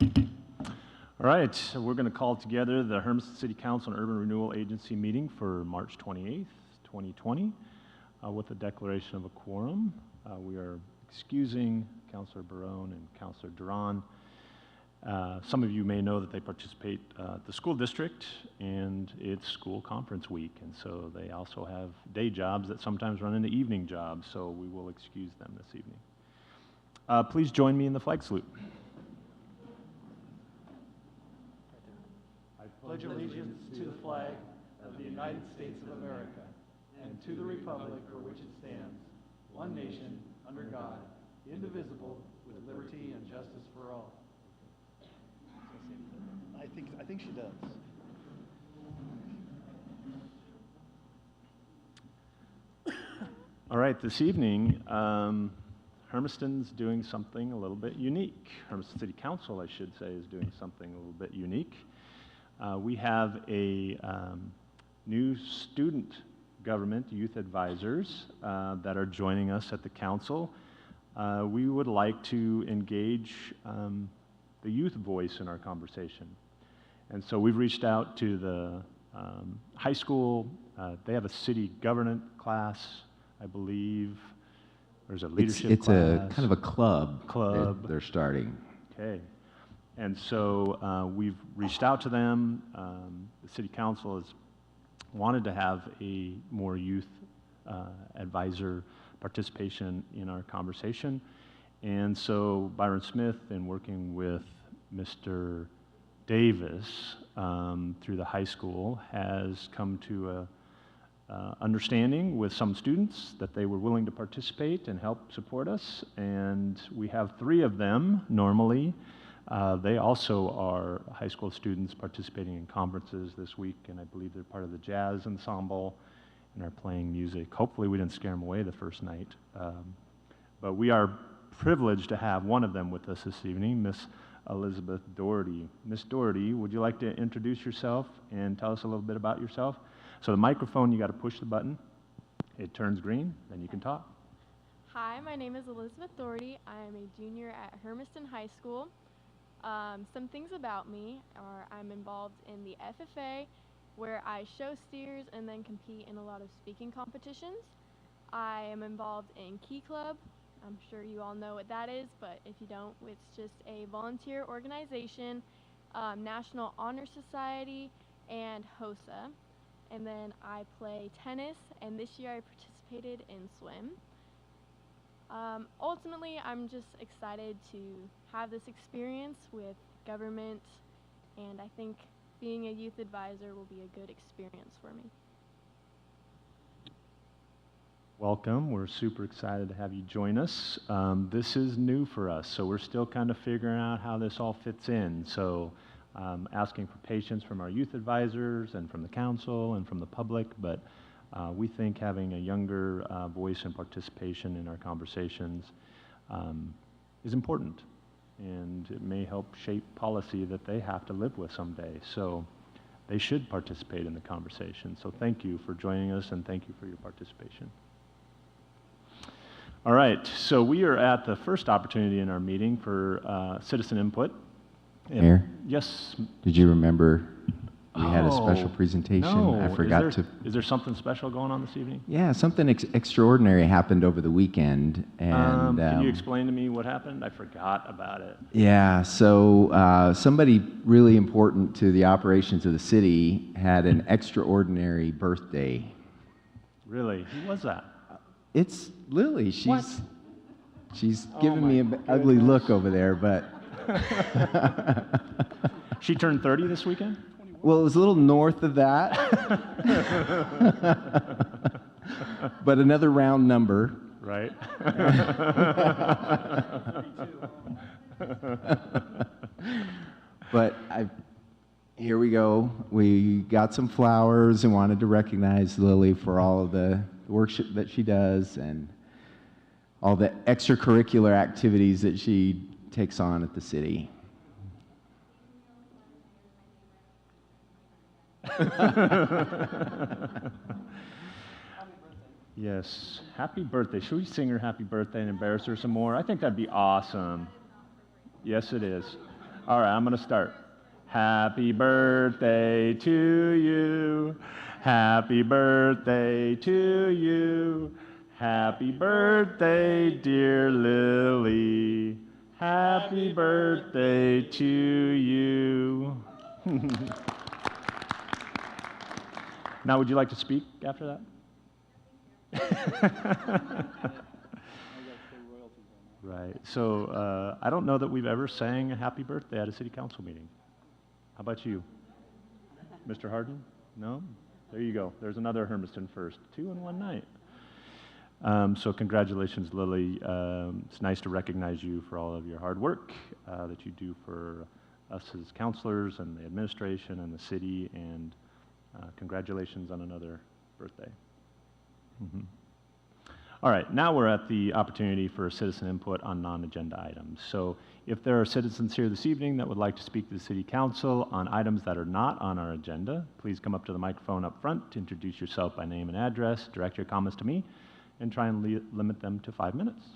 All right, so we're going to call together the Hermiston City Council and Urban Renewal Agency meeting for March 28th, 2020, with a declaration of a quorum. We are excusing Councilor Barone and Councilor Duran. Some of you may know that they participate at the school district, and it's school conference week, and so they also have day jobs that sometimes run into evening jobs, so we will excuse them this evening. Please join me in the flag salute. I pledge allegiance to the flag of the United States of America and to the republic for which it stands, one nation, under God, indivisible, with liberty and justice for all. I think she does. All right, this evening, Hermiston's doing something a little bit unique. Hermiston City Council, I should say, is doing something a little bit unique. We have a new student government youth advisors that are joining us at the council. We would like to engage the youth voice in our conversation. And so we've reached out to the high school. They have a city governance class, I believe. There's a leadership it's class. It's a kind of a club. They're starting. Okay. And so we've reached out to them. The city council has wanted to have a more youth advisor participation in our conversation. And so Byron Smith, in working with Mr. Davis through the high school, has come to a understanding with some students that they were willing to participate and help support us. And we have 3 of them normally. They also are high school students participating in conferences this week, and I believe they're part of the jazz ensemble and are playing music. Hopefully we didn't scare them away the first night. But we are privileged to have one of them with us this evening, Miss Elizabeth Doherty. Miss Doherty, would you like to introduce yourself and tell us a little bit about yourself? So the microphone, you got to push the button. It turns green, then you can talk. Hi, my name is Elizabeth Doherty. I am a junior at Hermiston High School. Some things about me are I'm involved in the FFA, where I show steers and then compete in a lot of speaking competitions. I am involved in Key Club. I'm sure you all know what that is, but if you don't, it's just a volunteer organization, National Honor Society, and HOSA. And then I play tennis, and this year I participated in swim. Ultimately, I'm just excited to have this experience with government, and I think being a youth advisor will be a good experience for me. Welcome. We're super excited to have you join us. This is new for us, so we're still kind of figuring out how this all fits in. So asking for patience from our youth advisors and from the council and from the public, but we think having a younger voice and participation in our conversations is important, and it may help shape policy that they have to live with someday. So they should participate in the conversation. So thank you for joining us, and thank you for your participation. All right, so we are at the first opportunity in our meeting for citizen input. Mayor? Yes? Did you remember we had a special presentation? No. I forgot Is there something special going on this evening? Yeah, something extraordinary happened over the weekend. And can you explain to me what happened? I forgot about it. Yeah, so somebody really important to the operations of the city had an extraordinary birthday. Really? Who was that? It's Lily. She's giving me an my ugly goodness. look over there, but She turned 30 this weekend? well, it was a little north of that. But another round number. Right. But here we go. We got some flowers and wanted to recognize Lily for all of the work that she does and all the extracurricular activities that she takes on at the city. Yes. Happy birthday. Should we sing her happy birthday and embarrass her some more? I think that'd be awesome. Yes, it is. All right, I'm going to start. Happy birthday to you. Happy birthday to you. Happy birthday, dear Lily. Happy birthday to you. Now, would you like to speak after that? Right. So I don't know that we've ever sang a happy birthday at a city council meeting. How about you? Mr. Harden? No? There you go. There's another Hermiston first. 2 in one night. So congratulations, Lily. It's nice to recognize you for all of your hard work that you do for us as counselors and the administration and the city, and congratulations on another birthday. Mm-hmm. All right, now we're at the opportunity for citizen input on non-agenda items. So if there are citizens here this evening that would like to speak to the City Council on items that are not on our agenda, please come up to the microphone up front, introduce yourself by name and address, direct your comments to me, and try and limit them to 5 minutes.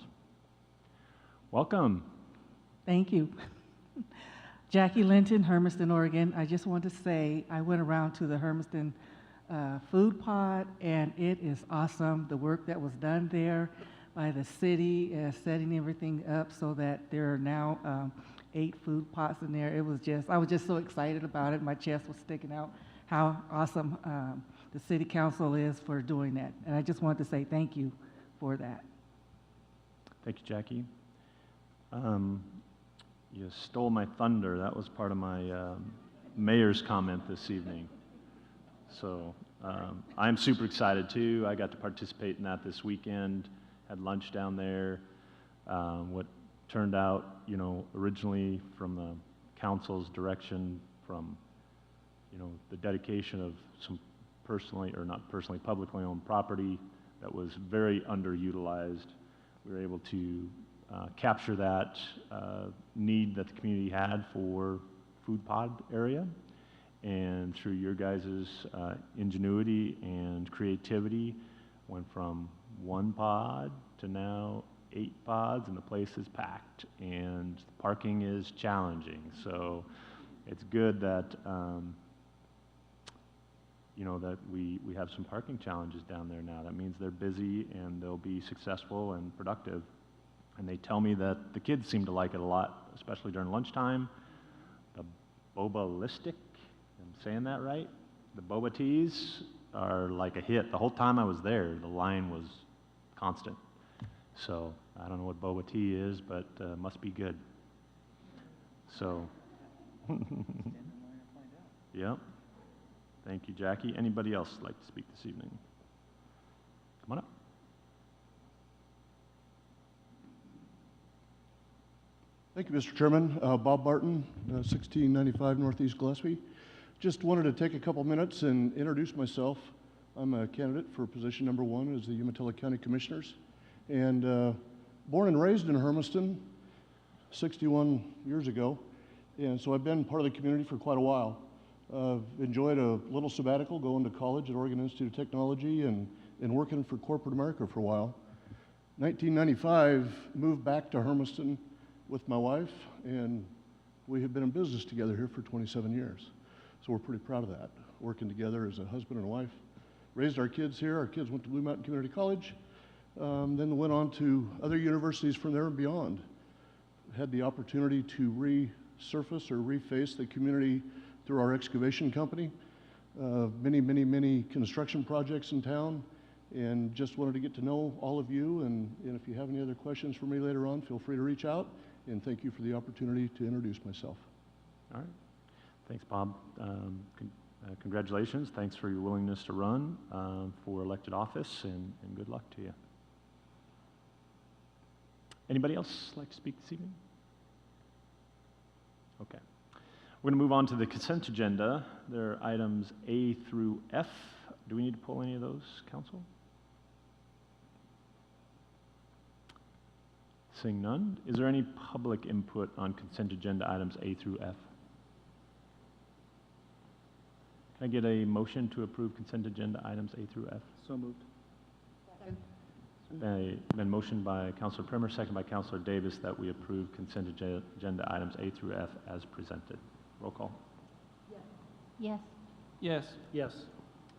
Welcome. Thank you. Jackie Linton, Hermiston, Oregon. I just want to say I went around to the Hermiston food pod, and it is awesome. The work that was done there by the city, setting everything up so that there are now 8 food pots in there. I was just so excited about it. My chest was sticking out how awesome the city council is for doing that. And I just wanted to say thank you for that. Thank you, Jackie. You stole my thunder. That was part of my mayor's comment this evening. So I'm super excited too. I got to participate in that this weekend, had lunch down there. What turned out, originally from the council's direction, from, the dedication of some publicly owned property that was very underutilized. We were able to capture that need that the community had for food pod area. And through your guys' ingenuity and creativity, went from 1 pod to now 8 pods, and the place is packed, and parking is challenging. So it's good that that we have some parking challenges down there now. That means they're busy and they'll be successful and productive. And they tell me that the kids seem to like it a lot, especially during lunchtime. The Bobalistic, I'm saying that right? The boba teas are like a hit. The whole time I was there, the line was constant. So I don't know what boba tea is, but must be good. So, yep. Thank you, Jackie. Anybody else like to speak this evening? Come on up. Thank you, Mr. Chairman. Bob Barton, 1695 Northeast Gillespie. Just wanted to take a couple minutes and introduce myself. I'm a candidate for position number 1 as the Umatilla County Commissioners. And born and raised in Hermiston 61 years ago. And so I've been part of the community for quite a while. Enjoyed a little sabbatical going to college at Oregon Institute of Technology and working for corporate America for a while. 1995, moved back to Hermiston with my wife, and we have been in business together here for 27 years. So we're pretty proud of that, working together as a husband and wife. Raised our kids here. Our kids went to Blue Mountain Community College, then went on to other universities from there and beyond. Had the opportunity to resurface or reface the community through our excavation company. Many construction projects in town, and just wanted to get to know all of you, and if you have any other questions for me later on, feel free to reach out, and thank you for the opportunity to introduce myself. All right. Thanks, Bob. Congratulations. Thanks for your willingness to run for elected office, and good luck to you. Anybody else like to speak this evening? Okay. We're going to move on to the consent agenda. There are items A through F. Do we need to pull any of those, Council? Seeing none. Is there any public input on consent agenda items A through F? Can I get a motion to approve consent agenda items A through F? So moved. Been motioned by Councilor Primer, second by Councilor Davis, that we approve consent agenda items A through F as presented. Roll call. Yes. Yes. Yes.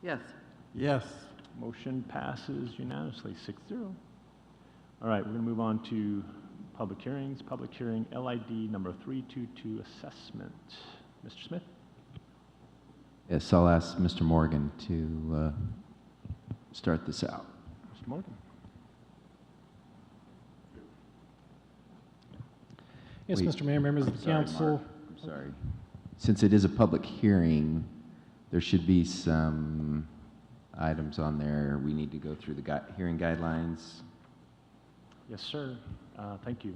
Yes. Yes. Motion passes unanimously, 6-0. All right, we're going to move on to public hearings. Public hearing LID number 322 assessment. Mr. Smith? Yes, I'll ask Mr. Morgan to start this out. Mr. Morgan? Yes, Wait, Mr. Mayor, members of I'm the sorry, council. Mark, I'm sorry. Since it is a public hearing, there should be some items on there. We need to go through the hearing guidelines. Yes, sir. Thank you.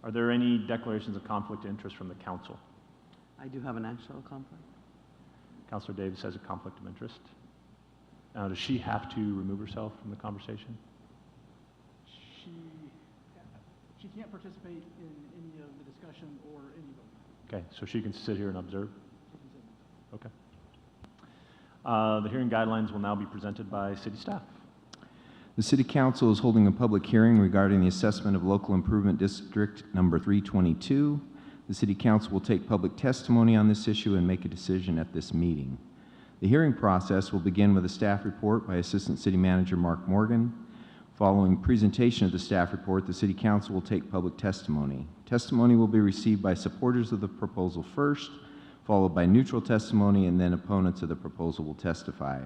Are there any declarations of conflict of interest from the council? I do have an actual conflict. Councilor Davis has a conflict of interest. Does she have to remove herself from the conversation? She can't participate in any of the discussion or any vote. Okay, so she can sit here and observe? Okay. The hearing guidelines will now be presented by city staff. The City Council is holding a public hearing regarding the assessment of Local Improvement District number 322. The City Council will take public testimony on this issue and make a decision at this meeting. The hearing process will begin with a staff report by Assistant City Manager Mark Morgan. Following presentation of the staff report, the City Council will take public testimony. Testimony will be received by supporters of the proposal first, followed by neutral testimony, and then opponents of the proposal will testify,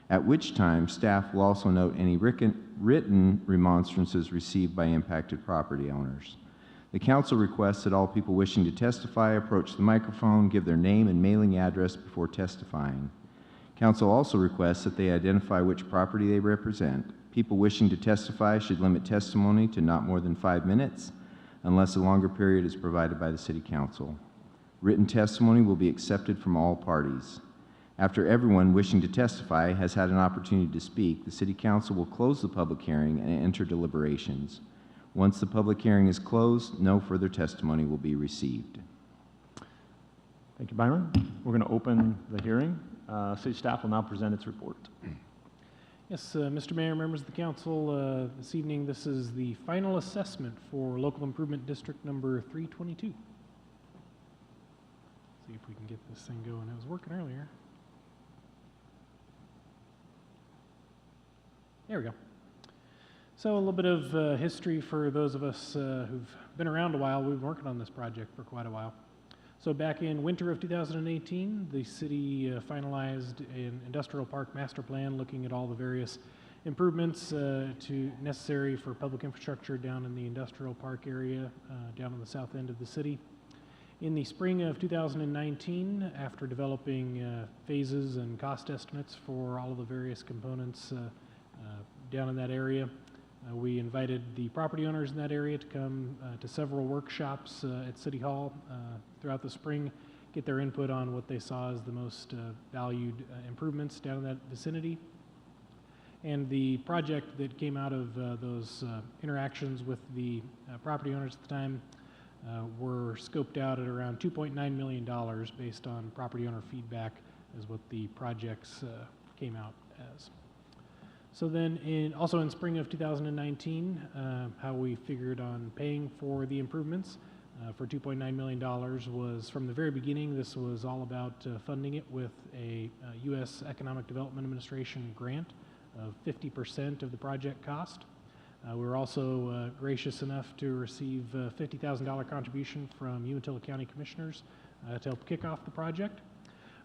at which time staff will also note any written remonstrances received by impacted property owners. The council requests that all people wishing to testify approach the microphone, give their name and mailing address before testifying. Council also requests that they identify which property they represent. People wishing to testify should limit testimony to not more than 5 minutes, unless a longer period is provided by the City Council. Written testimony will be accepted from all parties. After everyone wishing to testify has had an opportunity to speak, the City Council will close the public hearing and enter deliberations. Once the public hearing is closed, no further testimony will be received. Thank you, Byron. We're going to open the hearing. City staff will now present its report. Yes, Mr. Mayor, members of the council, this evening this is the final assessment for Local Improvement District number 322. See if we can get this thing going. It was working earlier. There we go. So a little bit of history for those of us who've been around a while. We've been working on this project for quite a while. So back in winter of 2018, the city finalized an industrial park master plan looking at all the various improvements necessary for public infrastructure down in the industrial park area down on the south end of the city. In the spring of 2019, after developing phases and cost estimates for all of the various components down in that area, we invited the property owners in that area to come to several workshops at City Hall throughout the spring, get their input on what they saw as the most valued improvements down in that vicinity. And the project that came out of those interactions with the property owners at the time were scoped out at around $2.9 million based on property owner feedback is what the projects came out as. So then also in spring of 2019, how we figured on paying for the improvements for $2.9 million was from the very beginning, this was all about funding it with a U.S. Economic Development Administration grant of 50% of the project cost. We were also gracious enough to receive a $50,000 contribution from Umatilla County Commissioners to help kick off the project.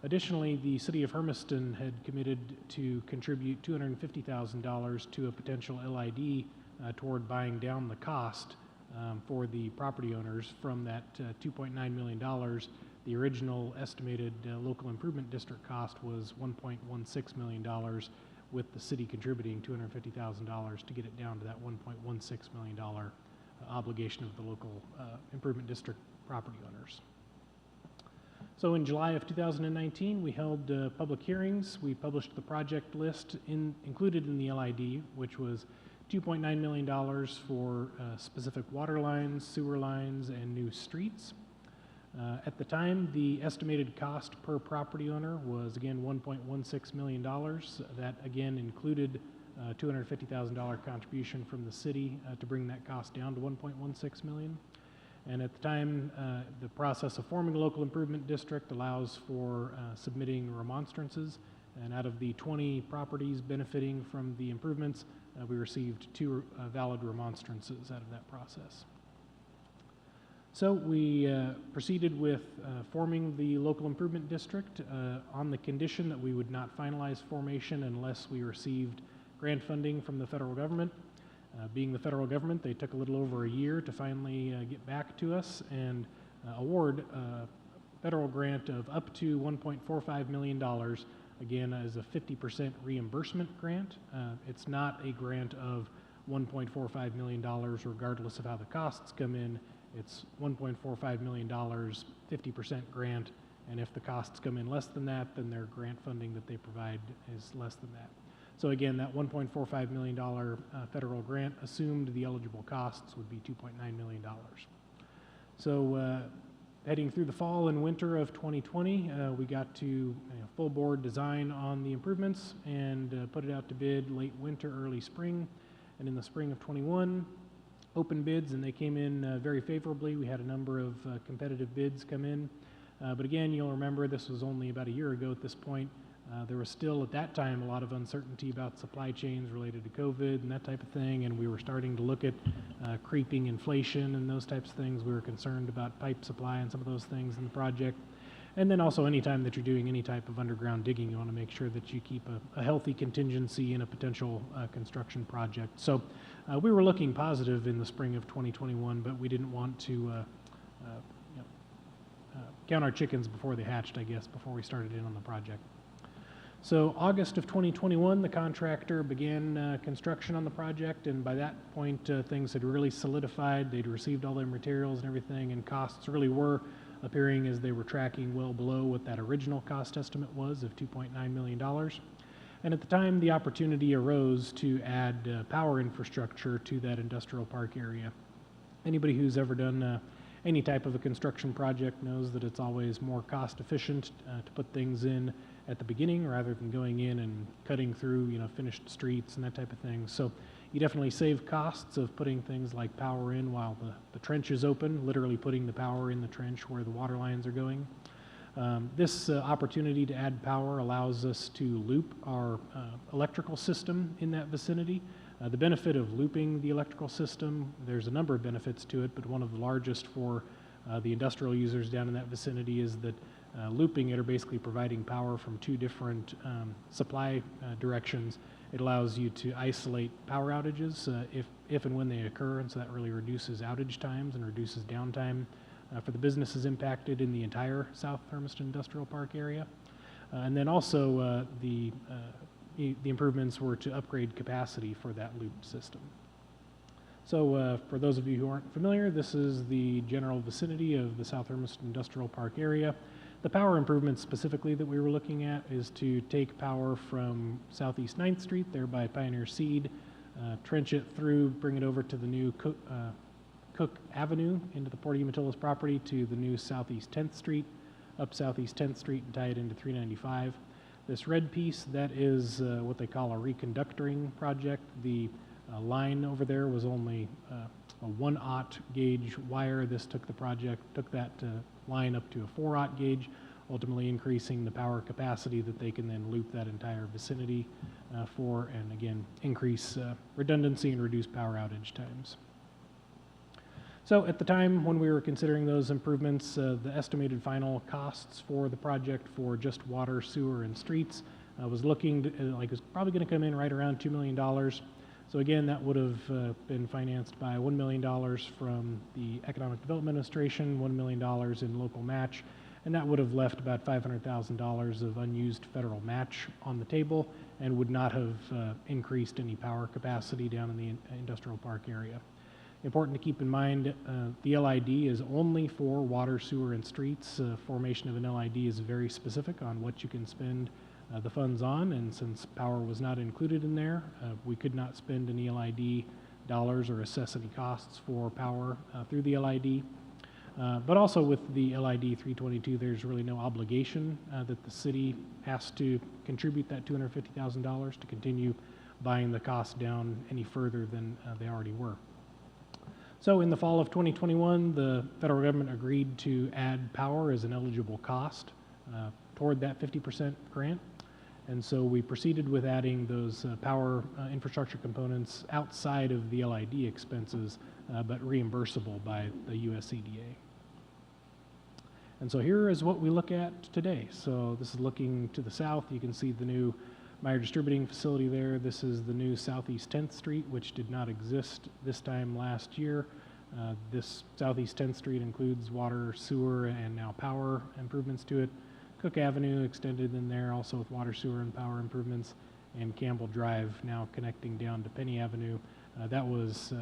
Additionally, the city of Hermiston had committed to contribute $250,000 to a potential LID toward buying down the cost for the property owners from that $2.9 million. The original estimated local improvement district cost was $1.16 million, with the city contributing $250,000 to get it down to that $1.16 million obligation of the local improvement district property owners. So in July of 2019, we held public hearings. We published the project list included in the LID, which was $2.9 million for specific water lines, sewer lines, and new streets. At the time, the estimated cost per property owner was again $1.16 million. That again included $250,000 contribution from the city to bring that cost down to $1.16 million. And at the time, the process of forming a local improvement district allows for submitting remonstrances. And out of the 20 properties benefiting from the improvements, we received 2 valid remonstrances out of that process. So we proceeded with forming the local improvement district on the condition that we would not finalize formation unless we received grant funding from the federal government. Being the federal government, they took a little over a year to finally get back to us and award a federal grant of up to $1.45 million, again, as a 50% reimbursement grant. It's not a grant of $1.45 million regardless of how the costs come in. It's $1.45 million, 50% grant, and if the costs come in less than that, then their grant funding that they provide is less than that. So again, that $1.45 million federal grant assumed the eligible costs would be $2.9 million. So heading through the fall and winter of 2020, we got to full board design on the improvements and put it out to bid late winter, early spring. And in the spring of 21, open bids, and they came in very favorably. We had a number of competitive bids come in. But again, you'll remember this was only about a year ago at this point. There was still at that time a lot of uncertainty about supply chains related to COVID and that type of thing, and we were starting to look at creeping inflation and those types of things. We were concerned about pipe supply and some of those things in the project. And then also anytime that you're doing any type of underground digging, you want to make sure that you keep a healthy contingency in a potential construction project. So we were looking positive in the spring of 2021, but we didn't want to count our chickens before they hatched, I guess, before we started in on the project. So August of 2021, the contractor began construction on the project, and by that point, things had really solidified. They'd received all their materials and everything, and costs really were appearing as they were tracking well below what that original cost estimate was of $2.9 million. And at the time, the opportunity arose to add power infrastructure to that industrial park area. Anybody who's ever done any type of a construction project knows that it's always more cost efficient to put things in at the beginning rather than going in and cutting through, finished streets and that type of thing. So you definitely save costs of putting things like power in while the trench is open, literally putting the power in the trench where the water lines are going. This opportunity to add power allows us to loop our electrical system in that vicinity. The benefit of looping the electrical system, there's a number of benefits to it, but one of the largest for the industrial users down in that vicinity is that looping it, or basically providing power from 2 different supply directions, it allows you to isolate power outages if and when they occur, and so that really reduces outage times and reduces downtime for the businesses impacted in the entire South Hermiston Industrial Park area. And then also the improvements were to upgrade capacity for that loop system. So for those of you who aren't familiar, this is the general vicinity of the South Hermiston Industrial Park area. The power improvements specifically that we were looking at is to take power from Southeast 9th Street there by Pioneer Seed, trench it through, bring it over to the new Cook Avenue into the Port Umatillas property to the new Southeast 10th Street, up Southeast 10th Street and tie it into 395. This red piece, that is what they call a reconductoring project. The line over there was only a 1/0 gauge wire. This took that line up to a 4/0 gauge, ultimately increasing the power capacity that they can then loop that entire vicinity for, and again, increase redundancy and reduce power outage times. So at the time when we were considering those improvements, the estimated final costs for the project for just water, sewer, and streets was looking like it was probably going to come in right around $2 million. So again, that would have been financed by $1 million from the Economic Development Administration, $1 million in local match, and that would have left about $500,000 of unused federal match on the table and would not have increased any power capacity down in the industrial park area. Important to keep in mind, the LID is only for water, sewer, and streets. Formation of an LID is very specific on what you can spend the funds on, and since power was not included in there, we could not spend any LID dollars or assess any costs for power through the LID. But also with the LID 322, there's really no obligation that the city has to contribute that $250,000 to continue buying the cost down any further than they already were. So in the fall of 2021, the federal government agreed to add power as an eligible cost toward that 50% grant. And so we proceeded with adding those power infrastructure components outside of the LID expenses, but reimbursable by the USCDA. And so here is what we look at today. So this is looking to the south. You can see the new Meyer distributing facility there. This is the new Southeast 10th Street, which did not exist this time last year. This Southeast 10th Street includes water, sewer, and now power improvements to it. Cook Avenue extended in there, also with water, sewer, and power improvements. And Campbell Drive now connecting down to Penny Avenue. That was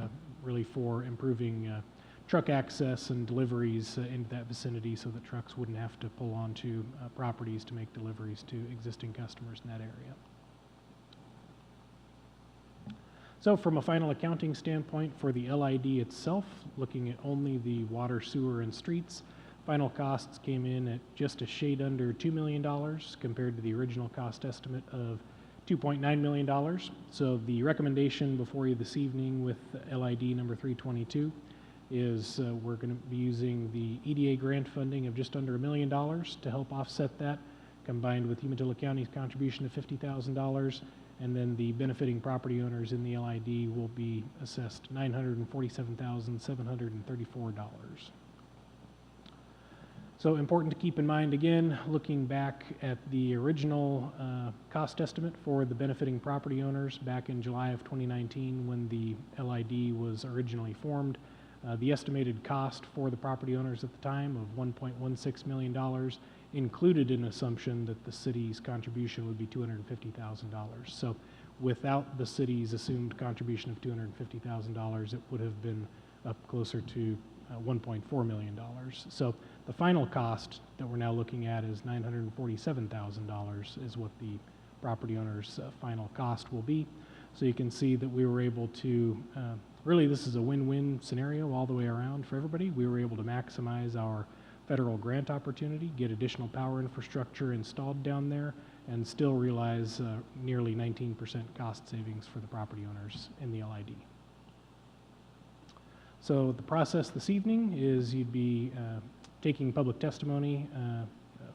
really for improving truck access and deliveries into that vicinity so that trucks wouldn't have to pull onto properties to make deliveries to existing customers in that area. So from a final accounting standpoint for the LID itself, looking at only the water, sewer, and streets, final costs came in at just a shade under $2 million compared to the original cost estimate of $2.9 million. So the recommendation before you this evening with LID number 322 is we're going to be using the EDA grant funding of just under $1 million to help offset that, combined with Umatilla County's contribution of $50,000, and then the benefiting property owners in the LID will be assessed $947,734. So important to keep in mind, again, looking back at the original cost estimate for the benefiting property owners back in July of 2019 when the LID was originally formed. The estimated cost for the property owners at the time of $1.16 million included an assumption that the city's contribution would be $250,000. So without the city's assumed contribution of $250,000, it would have been up closer to $1.4 million. So the final cost that we're now looking at is $947,000 is what the property owner's final cost will be. So you can see that we were able to really, this is a win-win scenario all the way around for everybody. We were able to maximize our federal grant opportunity, get additional power infrastructure installed down there, and still realize nearly 19% cost savings for the property owners in the LID. So the process this evening is you'd be taking public testimony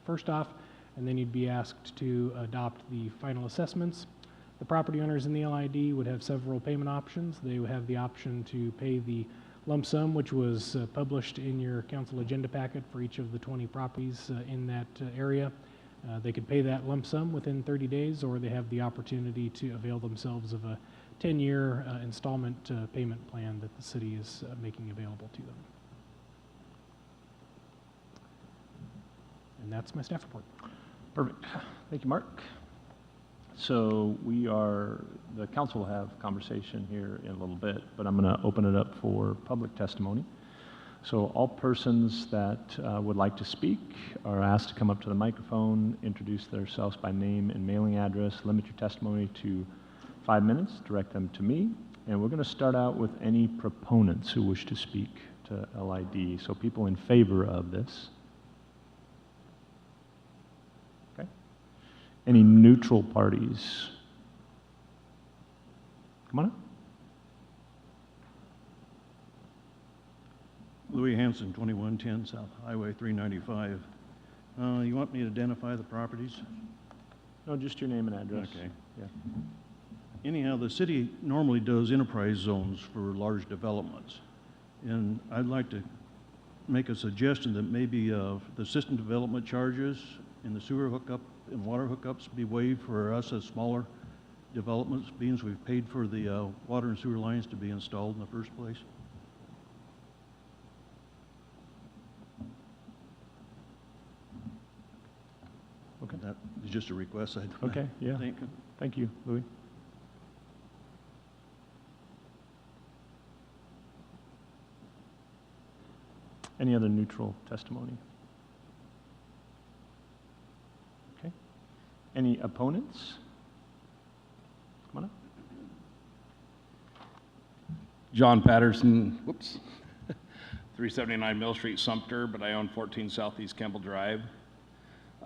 first off, and then you'd be asked to adopt the final assessments. The property owners in the LID would have several payment options. They would have the option to pay the lump sum, which was published in your council agenda packet for each of the 20 properties in that area. They could pay that lump sum within 30 days, or they have the opportunity to avail themselves of a 10-year installment payment plan that the city is making available to them. And that's my staff report. Perfect. Thank you, Mark. So the council will have conversation here in a little bit, but I'm going to open it up for public testimony. So all persons that would like to speak are asked to come up to the microphone, introduce themselves by name and mailing address, limit your testimony to 5 minutes, direct them to me, and we're going to start out with any proponents who wish to speak to LID. So people in favor of this. Okay. Any neutral parties? Come on up. Louis Hanson, 2110 South Highway 395. You want me to identify the properties? No, just your name and address. Okay. Yeah. Anyhow, the city normally does enterprise zones for large developments. And I'd like to make a suggestion that maybe the system development charges and the sewer hookup and water hookups be waived for us as smaller developments, being we've paid for the water and sewer lines to be installed in the first place. Okay. That is just a request. Okay, yeah. Thank you, Louis. Any other neutral testimony? Okay. Any opponents? Come on up. John Patterson, 379 Mill Street, Sumter, but I own 14 Southeast Campbell Drive.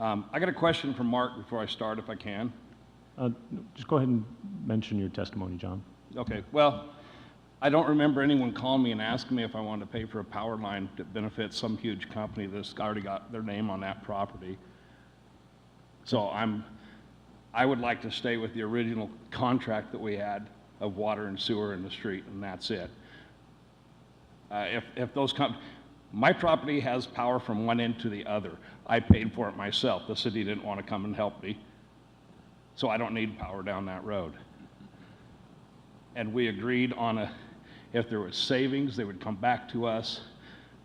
I got a question for Mark before I start, if I can. Just go ahead and mention your testimony, John. Okay, well, I don't remember anyone calling me and asking me if I wanted to pay for a power line that benefits some huge company that's already got their name on that property. So I would like to stay with the original contract that we had of water and sewer in the street, and that's it. If those my property has power from one end to the other. I paid for it myself. The city didn't want to come and help me, so I don't need power down that road. And we agreed on if there was savings, they would come back to us.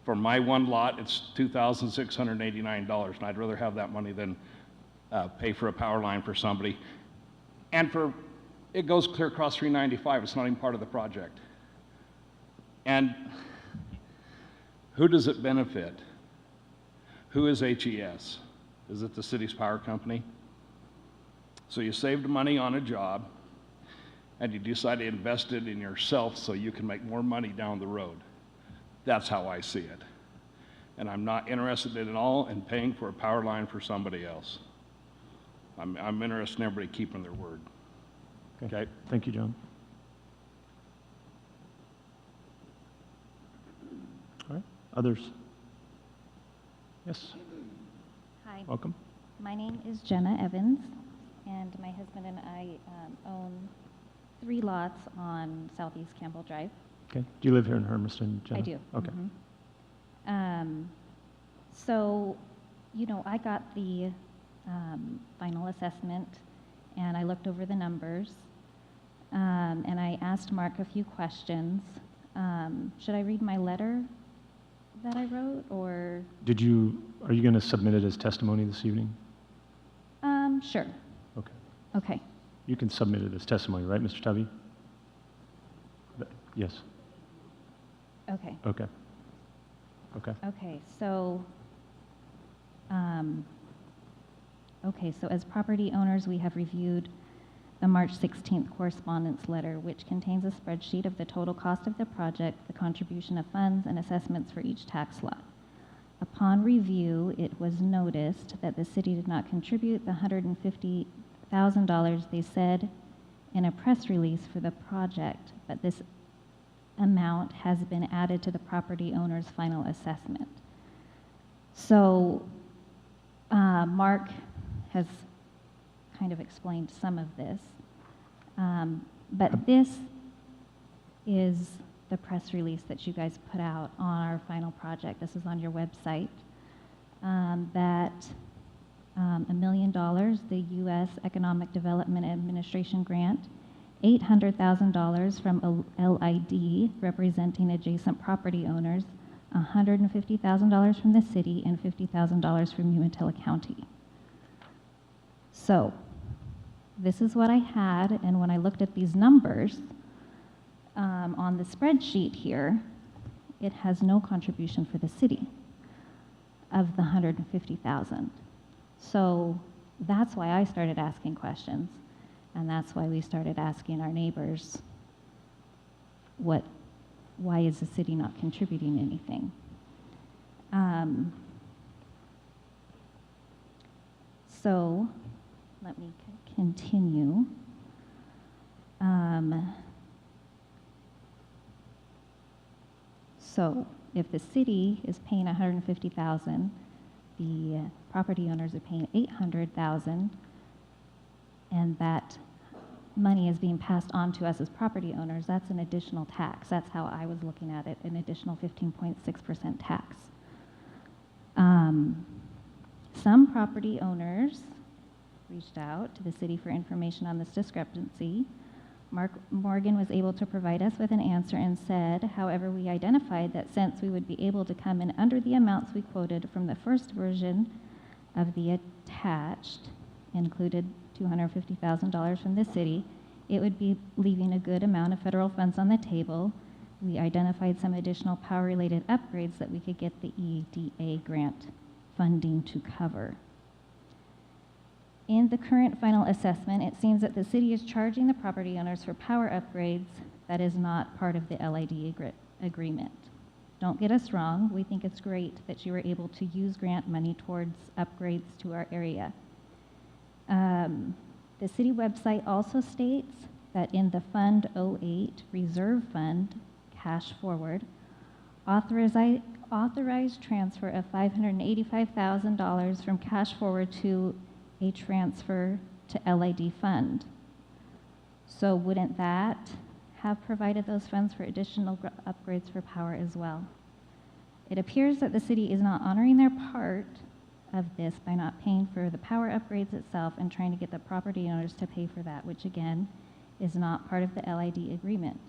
For my one lot, it's $2,689, and I'd rather have that money than pay for a power line for somebody. And it goes clear across 395. It's not even part of the project. And who does it benefit? Who is HES? Is it the city's power company? So you saved money on a job, and you decide to invest it in yourself so you can make more money down the road. That's how I see it. And I'm not interested at all in paying for a power line for somebody else. I'm interested in everybody keeping their word. Okay. Thank you, John. All right. Others? Yes. Hi. Welcome. My name is Jenna Evans, and my husband and I own 3 lots on Southeast Campbell Drive. Okay. Do you live here in Hermiston, Jenna? I do. Okay. So, I got the final assessment, and I looked over the numbers, and I asked Mark a few questions. Should I read my letter that I wrote, or? Are you going to submit it as testimony this evening? Sure. Okay. Okay. You can submit it as testimony, right, Mr. Tubby? Yes. Okay. Okay. Okay. Okay, so, as property owners, we have reviewed the March 16th correspondence letter, which contains a spreadsheet of the total cost of the project, the contribution of funds, and assessments for each tax lot. Upon review, it was noticed that the city did not contribute the $150,000 they said in a press release for the project, but this amount has been added to the property owner's final assessment. So Mark has kind of explained some of this, but this is the press release that you guys put out on our final project. This is on your website. That $1 million, the U.S. Economic Development Administration grant, $800,000 from LID, representing adjacent property owners, $150,000 from the city, and $50,000 from Umatilla County. So, this is what I had, and when I looked at these numbers on the spreadsheet here, it has no contribution for the city of the $150,000. So, that's why I started asking questions. And that's why we started asking our neighbors, why is the city not contributing anything? So let me continue. So if the city is paying $150,000, the property owners are paying $800,000, and that money is being passed on to us as property owners, that's an additional tax. That's how I was looking at it, an additional 15.6% tax. Some property owners reached out to the city for information on this discrepancy. Mark Morgan was able to provide us with an answer and said, however, we identified that since we would be able to come in under the amounts we quoted from the first version of the attached, included $250,000 from the city, it would be leaving a good amount of federal funds on the table. We identified some additional power-related upgrades that we could get the EDA grant funding to cover. In the current final assessment, it seems that the city is charging the property owners for power upgrades that is not part of the LID agreement. Don't get us wrong, we think it's great that you were able to use grant money towards upgrades to our area. The city website also states that in the Fund 08 Reserve Fund cash forward, authorized transfer of $585,000 from cash forward to a transfer to LID fund. So wouldn't that have provided those funds for additional upgrades for power as well? It appears that the city is not honoring their part of this by not paying for the power upgrades itself and trying to get the property owners to pay for that, which again is not part of the LID agreement.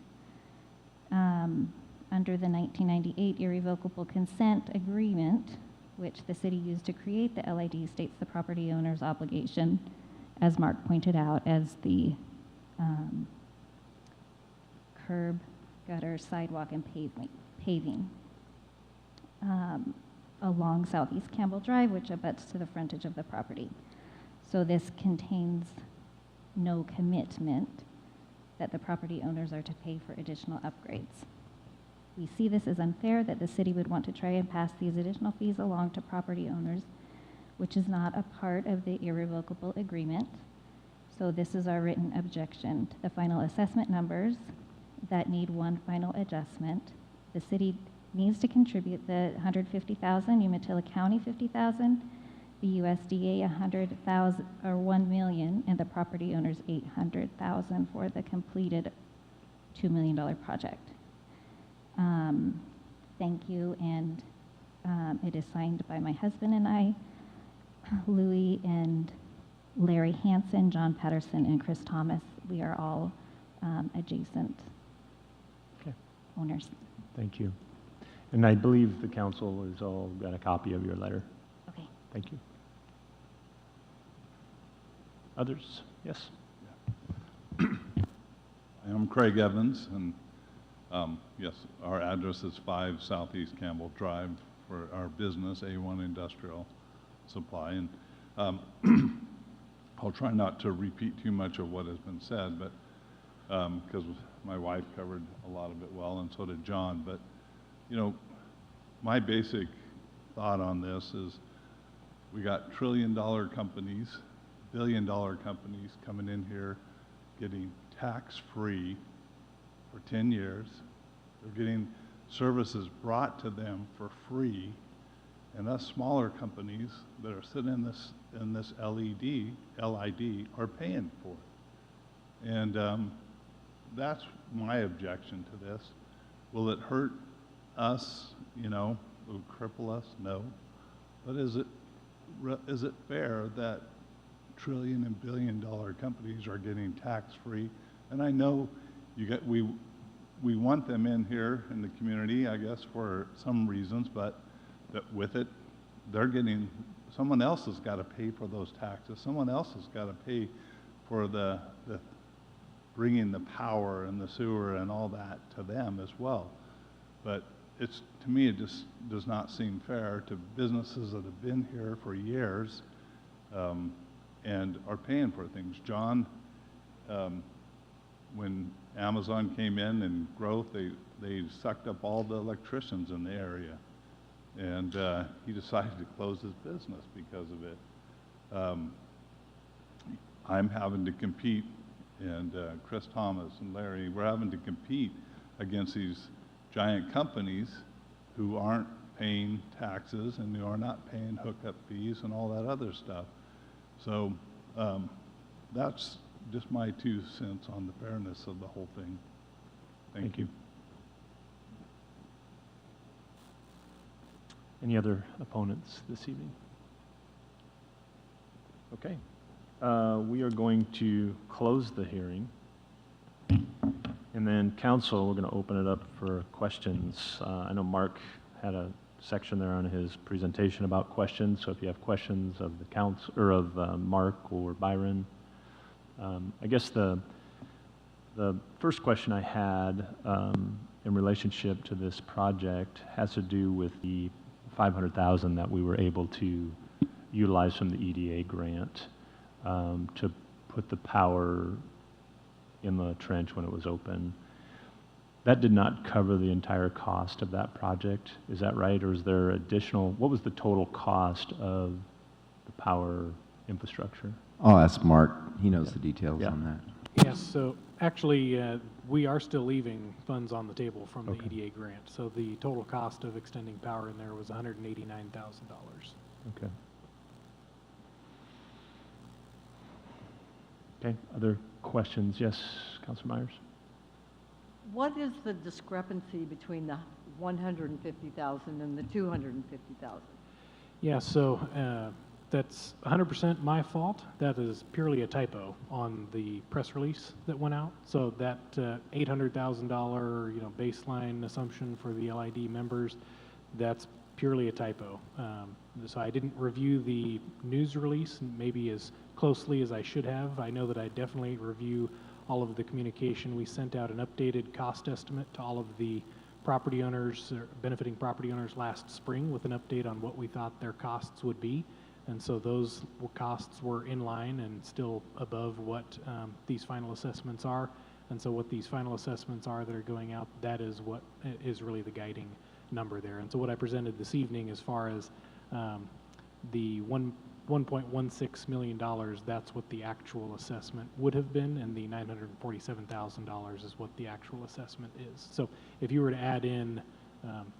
Under the 1998 irrevocable consent agreement, which the city used to create the LID, states the property owner's obligation, as Mark pointed out, as the curb, gutter, sidewalk, and paving along Southeast Campbell Drive, which abuts to the frontage of the property. So this contains no commitment that the property owners are to pay for additional upgrades. We see this as unfair that the city would want to try and pass these additional fees along to property owners, which is not a part of the irrevocable agreement. So this is our written objection to the final assessment numbers that need one final adjustment. The city needs to contribute the $150,000, Umatilla County $50,000, the USDA $100,000 or $1 million, and the property owners $800,000 for the completed $2 million project. Thank you, and it is signed by my husband and I, Louis and Larry Hansen, John Patterson, and Chris Thomas. We are all adjacent owners. Thank you. And I believe the council has all got a copy of your letter. Okay. Thank you. Others? Yes? I'm Craig Evans, and yes, our address is 5 Southeast Campbell Drive for our business, A1 Industrial Supply. And I'll try not to repeat too much of what has been said, but because my wife covered a lot of it well, and so did John. But, you know, my basic thought on this is we got trillion-dollar companies, billion-dollar companies coming in here getting tax-free for 10 years. They're getting services brought to them for free, and us smaller companies that are sitting in this LID are paying for it. And that's my objection to this. Will it hurt us? You know, will it cripple us? No. But is it fair that trillion and billion-dollar companies are getting tax-free? And I know we want them in here in the community, I guess, for some reasons, but that with it, someone else has got to pay for those taxes. Someone else has got to pay for the bringing the power and the sewer and all that to them as well. But to me, it just does not seem fair to businesses that have been here for years and are paying for things. John, when Amazon came in and growth, they sucked up all the electricians in the area. And he decided to close his business because of it. I'm having to compete, and Chris Thomas and Larry, we're having to compete against these giant companies who aren't paying taxes and who are not paying hookup fees and all that other stuff. So that's just my 2 cents on the fairness of the whole thing. Thank you. Any other opponents this evening? Okay. We are going to close the hearing. And then council, we're going to open it up for questions. I know Mark had a section there on his presentation about questions. So if you have questions of the council or of Mark or Byron, I guess the first question I had in relationship to this project has to do with the $500,000 that we were able to utilize from the EDA grant to put the power in the trench when it was open. That did not cover the entire cost of that project, is that right? Or is there additional, what was the total cost of the power infrastructure? I'll ask Mark. He knows the details Yeah. on that. Yes, so actually, we are still leaving funds on the table from the Okay. EDA grant. So the total cost of extending power in there was $189,000. Okay. Okay, other questions? Yes, Councilor Myers? What is the discrepancy between the 150,000 and the 250,000? Yeah, so that's 100% my fault. That is purely a typo on the press release that went out. So that $800,000, baseline assumption for the LID members, that's purely a typo. So I didn't review the news release maybe as closely as I should have. I know that I definitely review all of the communication. We sent out an updated cost estimate to all of the property owners, benefiting property owners last spring with an update on what we thought their costs would be. And so those costs were in line and still above what these final assessments are. And so what these final assessments are that are going out, that is what is really the guiding number there. And so what I presented this evening as far as the $1.16 million, that's what the actual assessment would have been, and the $947,000 is what the actual assessment is. So if you were to add in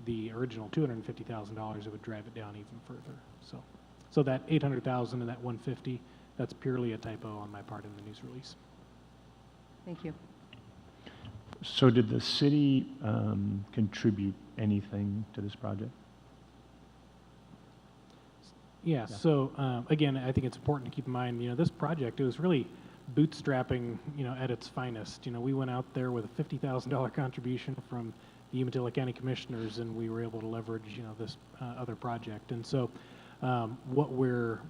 the original $250,000, it would drive it down even further. So that 800,000 and that 150, that's purely a typo on my part in the news release. Thank you. So did the city contribute anything to this project? Yeah, so again, I think it's important to keep in mind, this project, it was really bootstrapping, at its finest. We went out there with a $50,000 contribution from the Umatilla County Commissioners, and we were able to leverage, this other project. And so what we're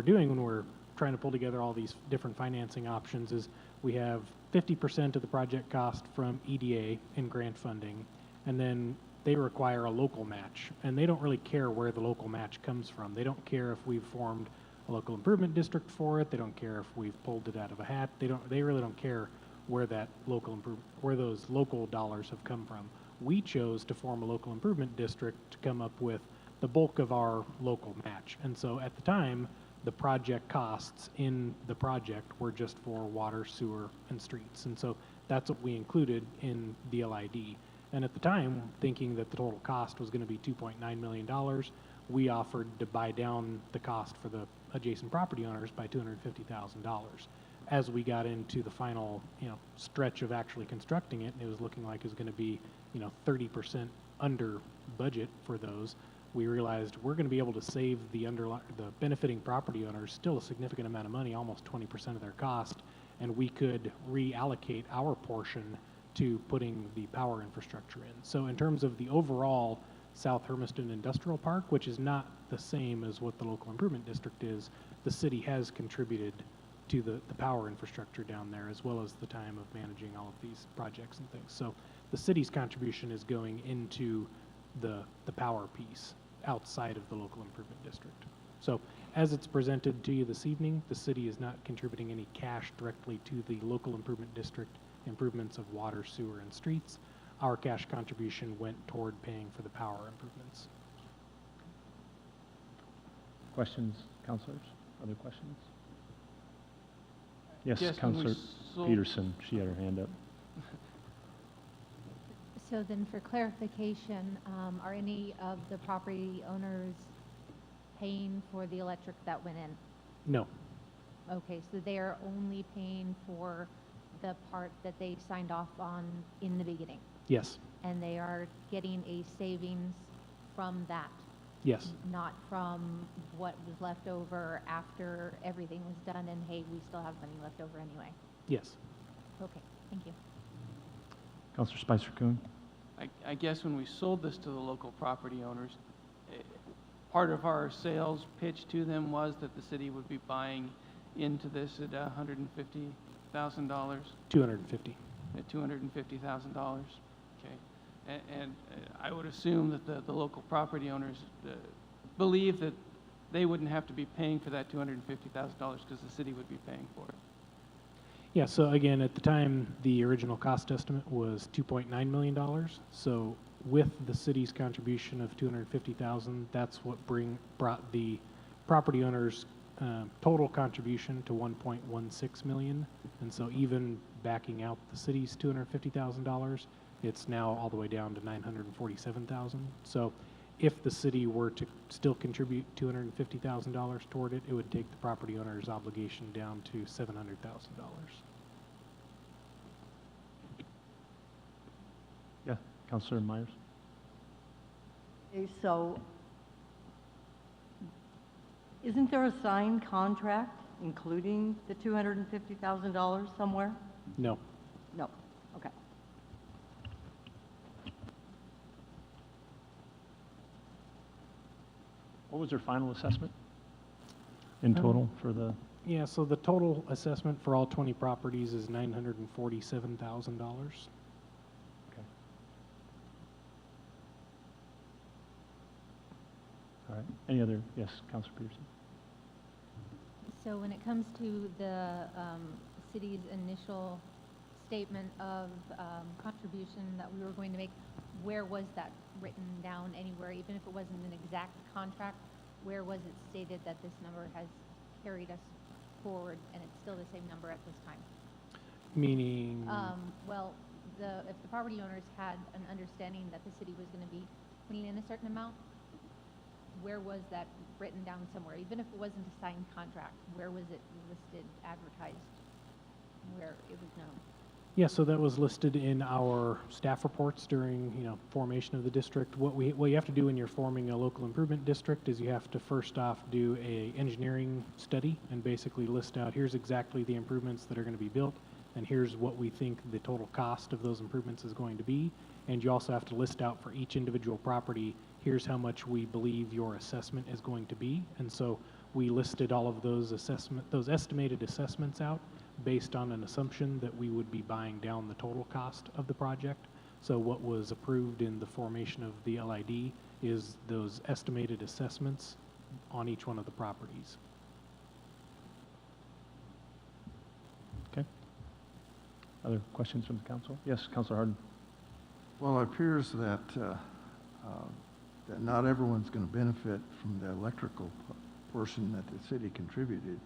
doing when we're trying to pull together all these different financing options is we have 50% of the project cost from EDA in grant funding, and then they require a local match, and they don't really care where the local match comes from. They don't care if we've formed a local improvement district for it. They don't care if we've pulled it out of a hat. They really don't care where that where those local dollars have come from. We chose to form a local improvement district to come up with the bulk of our local match. And so at the time, the project costs in the project were just for water, sewer, and streets. And so that's what we included in the LID. And at the time, thinking that the total cost was going to be $2.9 million, we offered to buy down the cost for the adjacent property owners by $250,000. As we got into the final, stretch of actually constructing it, and it was looking like it was going to be, 30% under budget for those, we realized we're going to be able to save the benefiting property owners still a significant amount of money, almost 20% of their cost, and we could reallocate our portion to putting the power infrastructure in. So in terms of the overall South Hermiston Industrial Park, which is not the same as what the local improvement district is, the city has contributed to the power infrastructure down there, as well as the time of managing all of these projects and things. So the city's contribution is going into the power piece outside of the local improvement district. So as it's presented to you this evening, the city is not contributing any cash directly to the local improvement district improvements of water, sewer, and streets. Our cash contribution went toward paying for the power improvements. Questions, councilors? Other questions? Yes, Yes, when we Councilor sold- Peterson, she had her hand up. So then for clarification, are any of the property owners paying for the electric that went in? No. Okay, so they are only paying for the part that they signed off on in the beginning? Yes. And they are getting a savings from that? Yes. Not from what was left over after everything was done and, hey, we still have money left over anyway? Yes. Okay, thank you. Councilor Spicer-Coon? I guess when we sold this to the local property owners, part of our sales pitch to them was that the city would be buying into this at $150,000. $250. At $250,000. Okay. And I would assume that the local property owners believe that they wouldn't have to be paying for that $250,000 because the city would be paying for it. Yeah, so again, at the time, the original cost estimate was $2.9 million. So with the city's contribution of $250,000, that's what brought the property owners' total contribution to 1.16 million. And so even backing out the city's $250,000, it's now all the way down to 947,000. So if the city were to still contribute $250,000 toward it, it would take the property owner's obligation down to $700,000. Yeah, Councilor Myers? Okay, so isn't there a signed contract including the $250,000 somewhere? No. No, okay. What was their final assessment in total for the? Yeah, so the total assessment for all 20 properties is $947,000. All right. Any other? Yes, Councilor Peterson. So when it comes to the city's initial statement of contribution that we were going to make, where was that written down anywhere? Even if it wasn't an exact contract, where was it stated that this number has carried us forward and it's still the same number at this time? Meaning? Well, if the property owners had an understanding that the city was going to be putting in a certain amount, where was that written down somewhere? Even if it wasn't a signed contract, where was it listed, advertised, where it was known? Yeah, so that was listed in our staff reports during, formation of the district. What you have to do when you're forming a local improvement district is you have to first off do a engineering study and basically list out, here's exactly the improvements that are going to be built, and here's what we think the total cost of those improvements is going to be. And you also have to list out for each individual property, here's how much we believe your assessment is going to be. And so we listed all of those estimated assessments out based on an assumption that we would be buying down the total cost of the project. So what was approved in the formation of the LID is those estimated assessments on each one of the properties. Okay. Other questions from the council? Yes, Councilor Harden. Well, it appears that that not everyone's going to benefit from the electrical portion that the city contributed,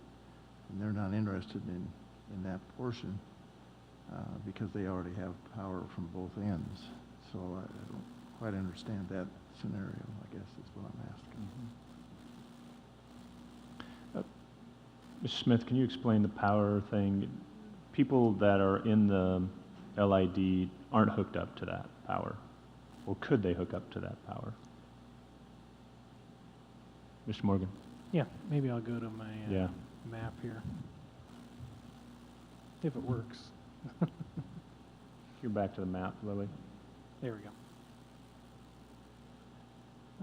and they're not interested in that portion because they already have power from both ends. So I don't quite understand that scenario, I guess is what I'm asking. Mr. Smith, can you explain the power thing? People that are in the LID aren't hooked up to that power, or could they hook up to that power? Mr. Morgan? Yeah, maybe I'll go to my map here. If it works. You're back to the map, Lily. There we go.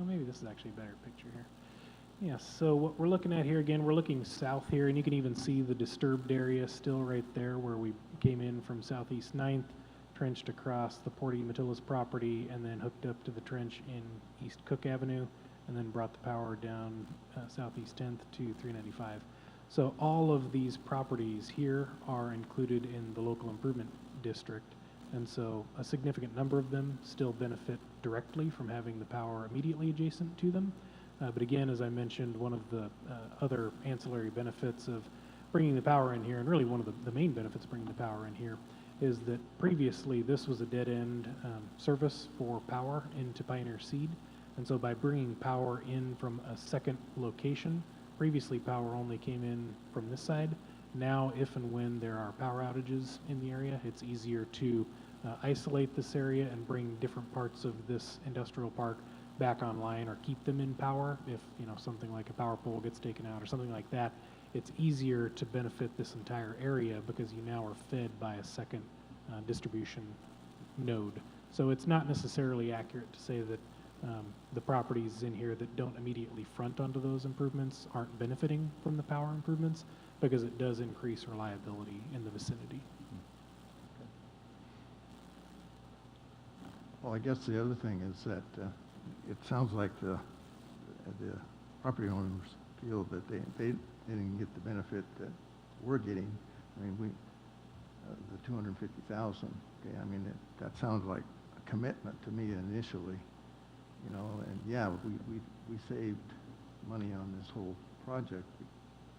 Oh, maybe this is actually a better picture here. Yeah, so what we're looking at here, again, we're looking south here, and you can even see the disturbed area still right there where we came in from Southeast 9th, trenched across the Port Matillas property, and then hooked up to the trench in East Cook Avenue, and then brought the power down Southeast 10th to 395. So all of these properties here are included in the local improvement district, and so a significant number of them still benefit directly from having the power immediately adjacent to them. But again, as I mentioned, one of the other ancillary benefits of bringing the power in here, and really one of the main benefits of bringing the power in here, is that previously this was a dead-end service for power into Pioneer Seed. And so by bringing power in from a second location, previously power only came in from this side. Now, if and when there are power outages in the area, it's easier to isolate this area and bring different parts of this industrial park back online or keep them in power. If something like a power pole gets taken out or something like that, it's easier to benefit this entire area because you now are fed by a second distribution node. So it's not necessarily accurate to say that the properties in here that don't immediately front onto those improvements aren't benefiting from the power improvements, because it does increase reliability in the vicinity. Well, I guess the other thing is that it sounds like the property owners feel that they didn't get the benefit that we're getting. I mean, the 250,000. Okay, I mean that sounds like a commitment to me initially. And yeah, we saved money on this whole project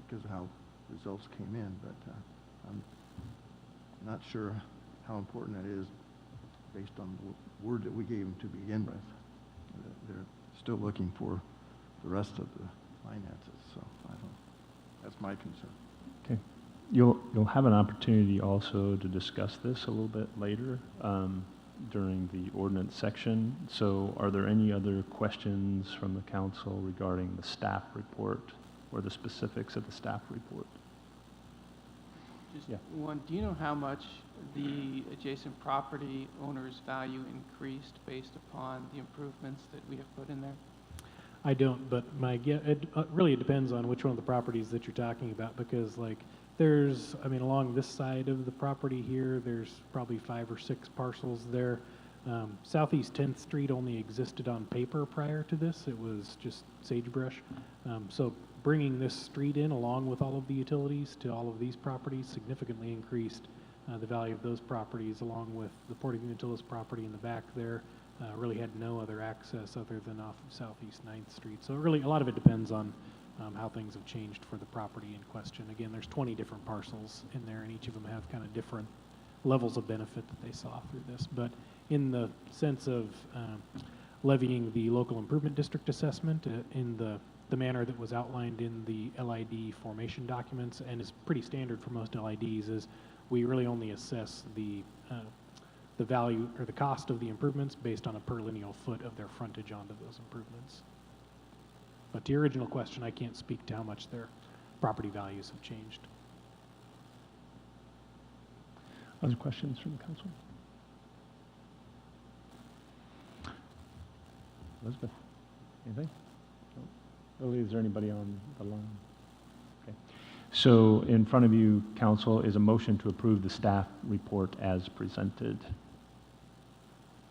because of how results came in, but I'm not sure how important that is based on the word that we gave them to begin with. They're still looking for the rest of the finances, so that's my concern. Okay. You'll have an opportunity also to discuss this a little bit later during the ordinance section. So are there any other questions from the council regarding the staff report or the specifics of the staff report? Just one, do you know how much the adjacent property owner's value increased based upon the improvements that we have put in there? I don't, but it really depends on which one of the properties that you're talking about, because like there's, I mean, along this side of the property here, there's probably 5 or 6 parcels there. Southeast 10th Street only existed on paper prior to this. It was just sagebrush. So bringing this street in along with all of the utilities to all of these properties significantly increased the value of those properties, along with the Portage Utilis property in the back there. Really had no other access other than off of Southeast 9th Street. So really a lot of it depends on how things have changed for the property in question. Again, there's 20 different parcels in there, and each of them have kind of different levels of benefit that they saw through this. But in the sense of levying the local improvement district assessment in the manner that was outlined in the LID formation documents, and is pretty standard for most LIDs, is we really only assess the value or the cost of the improvements based on a per lineal foot of their frontage onto those improvements. But to your original question, I can't speak to how much their property values have changed. Other questions from the council? Elizabeth, anything? No? Lily, is there anybody on the line? Okay. So in front of you, council, is a motion to approve the staff report as presented.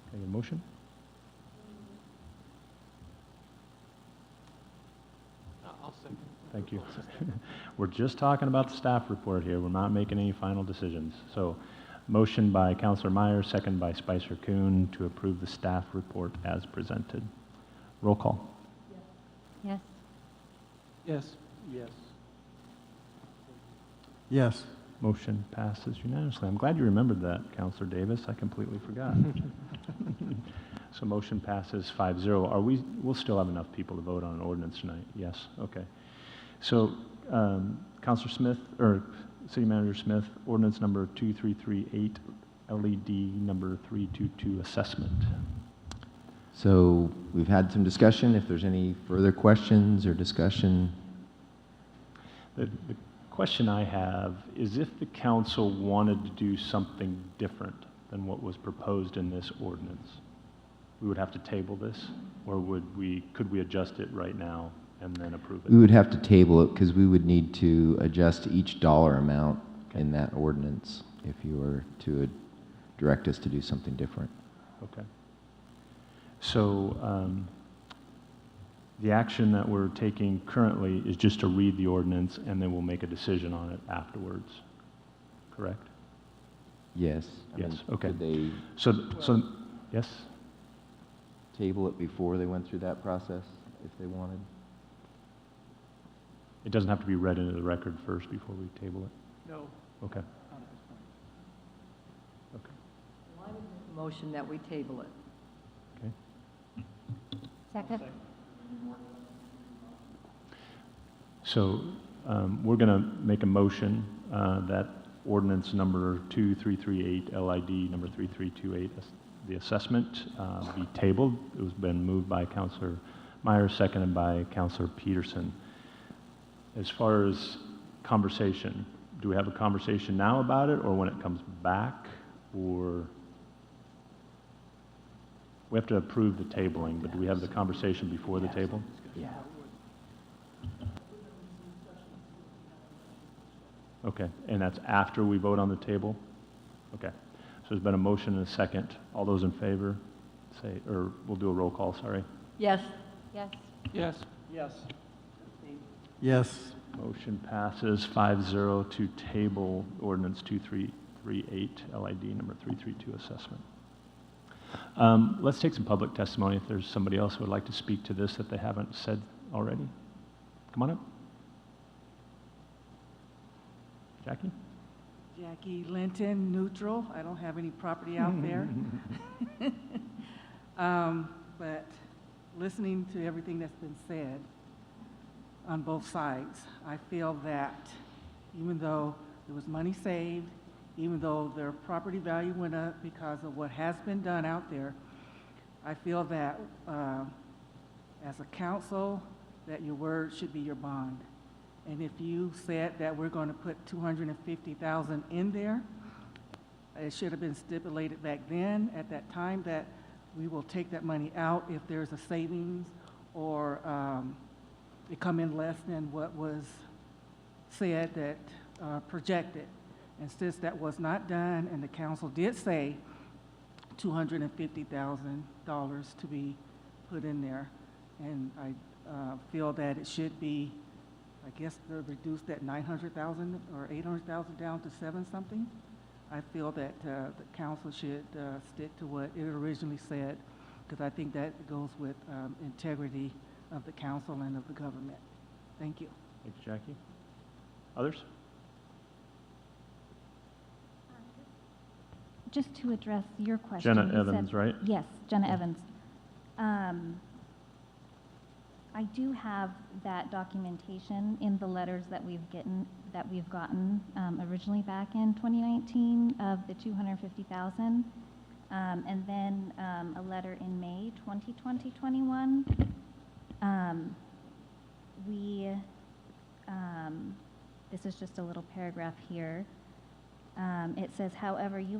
Okay, a motion? I'll second. Thank you. We're just talking about the staff report here. We're not making any final decisions. So motion by Councilor Meyer, second by Spicer Kuhn to approve the staff report as presented. Roll call. Yes. Yes. Yes. Yes. Motion passes unanimously. I'm glad you remembered that, Councilor Davis. I completely forgot. So motion passes 5-0. We'll still have enough people to vote on an ordinance tonight? Yes, okay. So Councilor Smith, or City Manager Smith, ordinance number 2338, LED number 322, assessment. So we've had some discussion. If there's any further questions or discussion. The question I have is, if the council wanted to do something different than what was proposed in this ordinance, we would have to table this, or could we adjust it right now and then approve it? We would have to table it because we would need to adjust each dollar amount in that ordinance if you were to direct us to do something different. Okay. So the action that we're taking currently is just to read the ordinance, and then we'll make a decision on it afterwards, correct? Yes. Yes, okay. Could they So yes? table it before they went through that process if they wanted? It doesn't have to be read into the record first before we table it? No. Okay. Not at this point. Okay. Motion that we table it. Okay. Second? So we're going to make a motion that ordinance number 2338, LID number 3328, the assessment, be tabled. It was been moved by Councilor Meyer, seconded by Councilor Peterson. As far as conversation, do we have a conversation now about it, or when it comes back, or we have to approve the tabling, but do we have the conversation before the table? Yeah. Okay, and that's after we vote on the table? Okay, so there's been a motion and a second. All those in favor, say, or we'll do a roll call, sorry. Yes. Yes. Yes. Yes. Yes. Motion passes 5-0 to table ordinance 2338, LID number 332 assessment. Let's take some public testimony if there's somebody else who would like to speak to this that they haven't said already. Come on up. Jackie? Jackie Linton, neutral. I don't have any property out there. But listening to everything that's been said on both sides, I feel that even though there was money saved, even though their property value went up because of what has been done out there, I feel that as a council, that your word should be your bond. And if you said that we're going to put $250,000 in there, it should have been stipulated back then, at that time, that we will take that money out if there's a savings or it come in less than what was said that projected. And since that was not done, and the council did say $250,000 to be put in there, and I feel that it should be, I guess, reduce that 900,000 or 800,000 down to 7 something. I feel that the council should stick to what it originally said, because I think that goes with integrity of the council and of the government. Thank you. Thanks, Jackie. Others? Just to address your question. Jenna you Evans, said, right? Yes, Jenna Evans. I do have that documentation in the letters that we've gotten originally back in 2019 of the $250,000, and then a letter in May 2021. This is just a little paragraph here. It says, however, you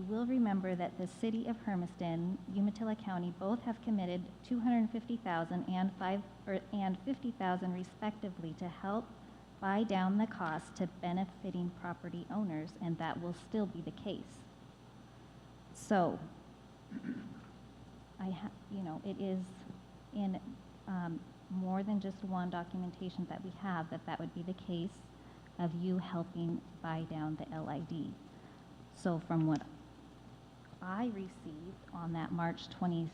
will remember that the city of Hermiston, Umatilla County, both have committed $250,000 and $50,000 respectively to help buy down the cost to benefiting property owners, and that will still be the case. So, it is in more than just one documentation that we have that would be the case of you helping buy down the LID. So from what I received on that March 16th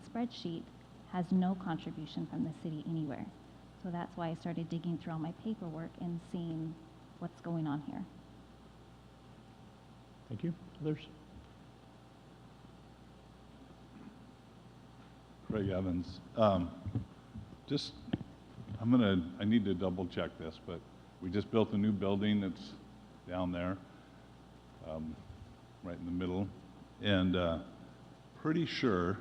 spreadsheet has no contribution from the city anywhere. So that's why I started digging through all my paperwork and seeing what's going on here. Thank you. Others? Craig Evans. I need to double check this, but we just built a new building that's down there, right in the middle. And pretty sure,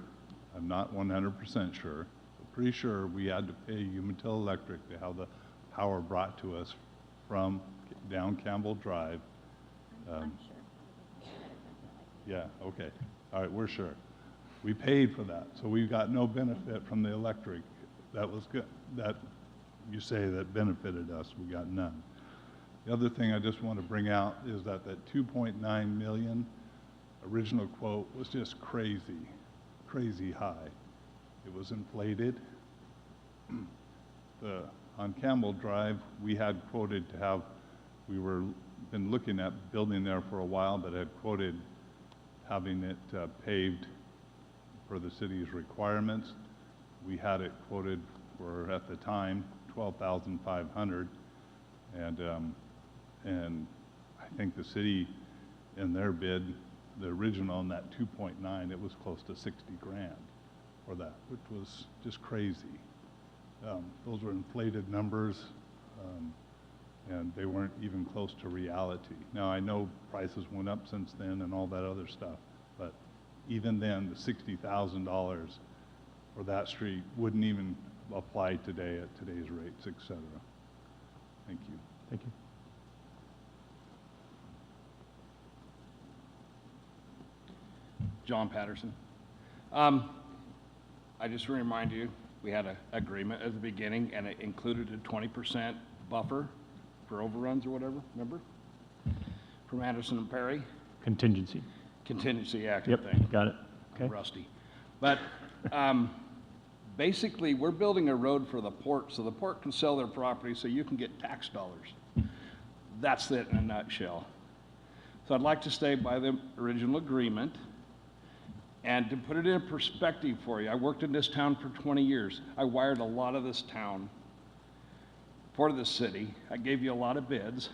I'm not 100% sure, but pretty sure we had to pay Umatilla Electric to have the power brought to us from down Campbell Drive. I'm sure. Yeah, okay. All right, we're sure. We paid for that, so we got no benefit from the electric. That was good. That you say that benefited us, we got none. The other thing I just want to bring out is that 2.9 million original quote was just crazy high. It was inflated. On Campbell Drive, we had quoted to have, been looking at building there for a while, but had quoted having it paved for the city's requirements. We had it quoted for, at the time, $12,500, and I think the city, in their bid, the original on that 2.9, it was close to 60 grand for that, which was just crazy. Those were inflated numbers, and they weren't even close to reality. Now, I know prices went up since then and all that other stuff, but even then, the $60,000 for that street wouldn't even apply today at today's rates, et cetera. Thank you. Thank you. John Patterson. I just remind you, we had an agreement at the beginning, and it included a 20% buffer for overruns or whatever, remember? From Anderson and Perry. Contingency. Contingency Act Yep, thing. got it. Okay. Rusty. But basically, we're building a road for the port, so the port can sell their property so you can get tax dollars. That's it in a nutshell. So I'd like to stay by the original agreement. And to put it in perspective for you, I worked in this town for 20 years. I wired a lot of this town for the city. I gave you a lot of bids.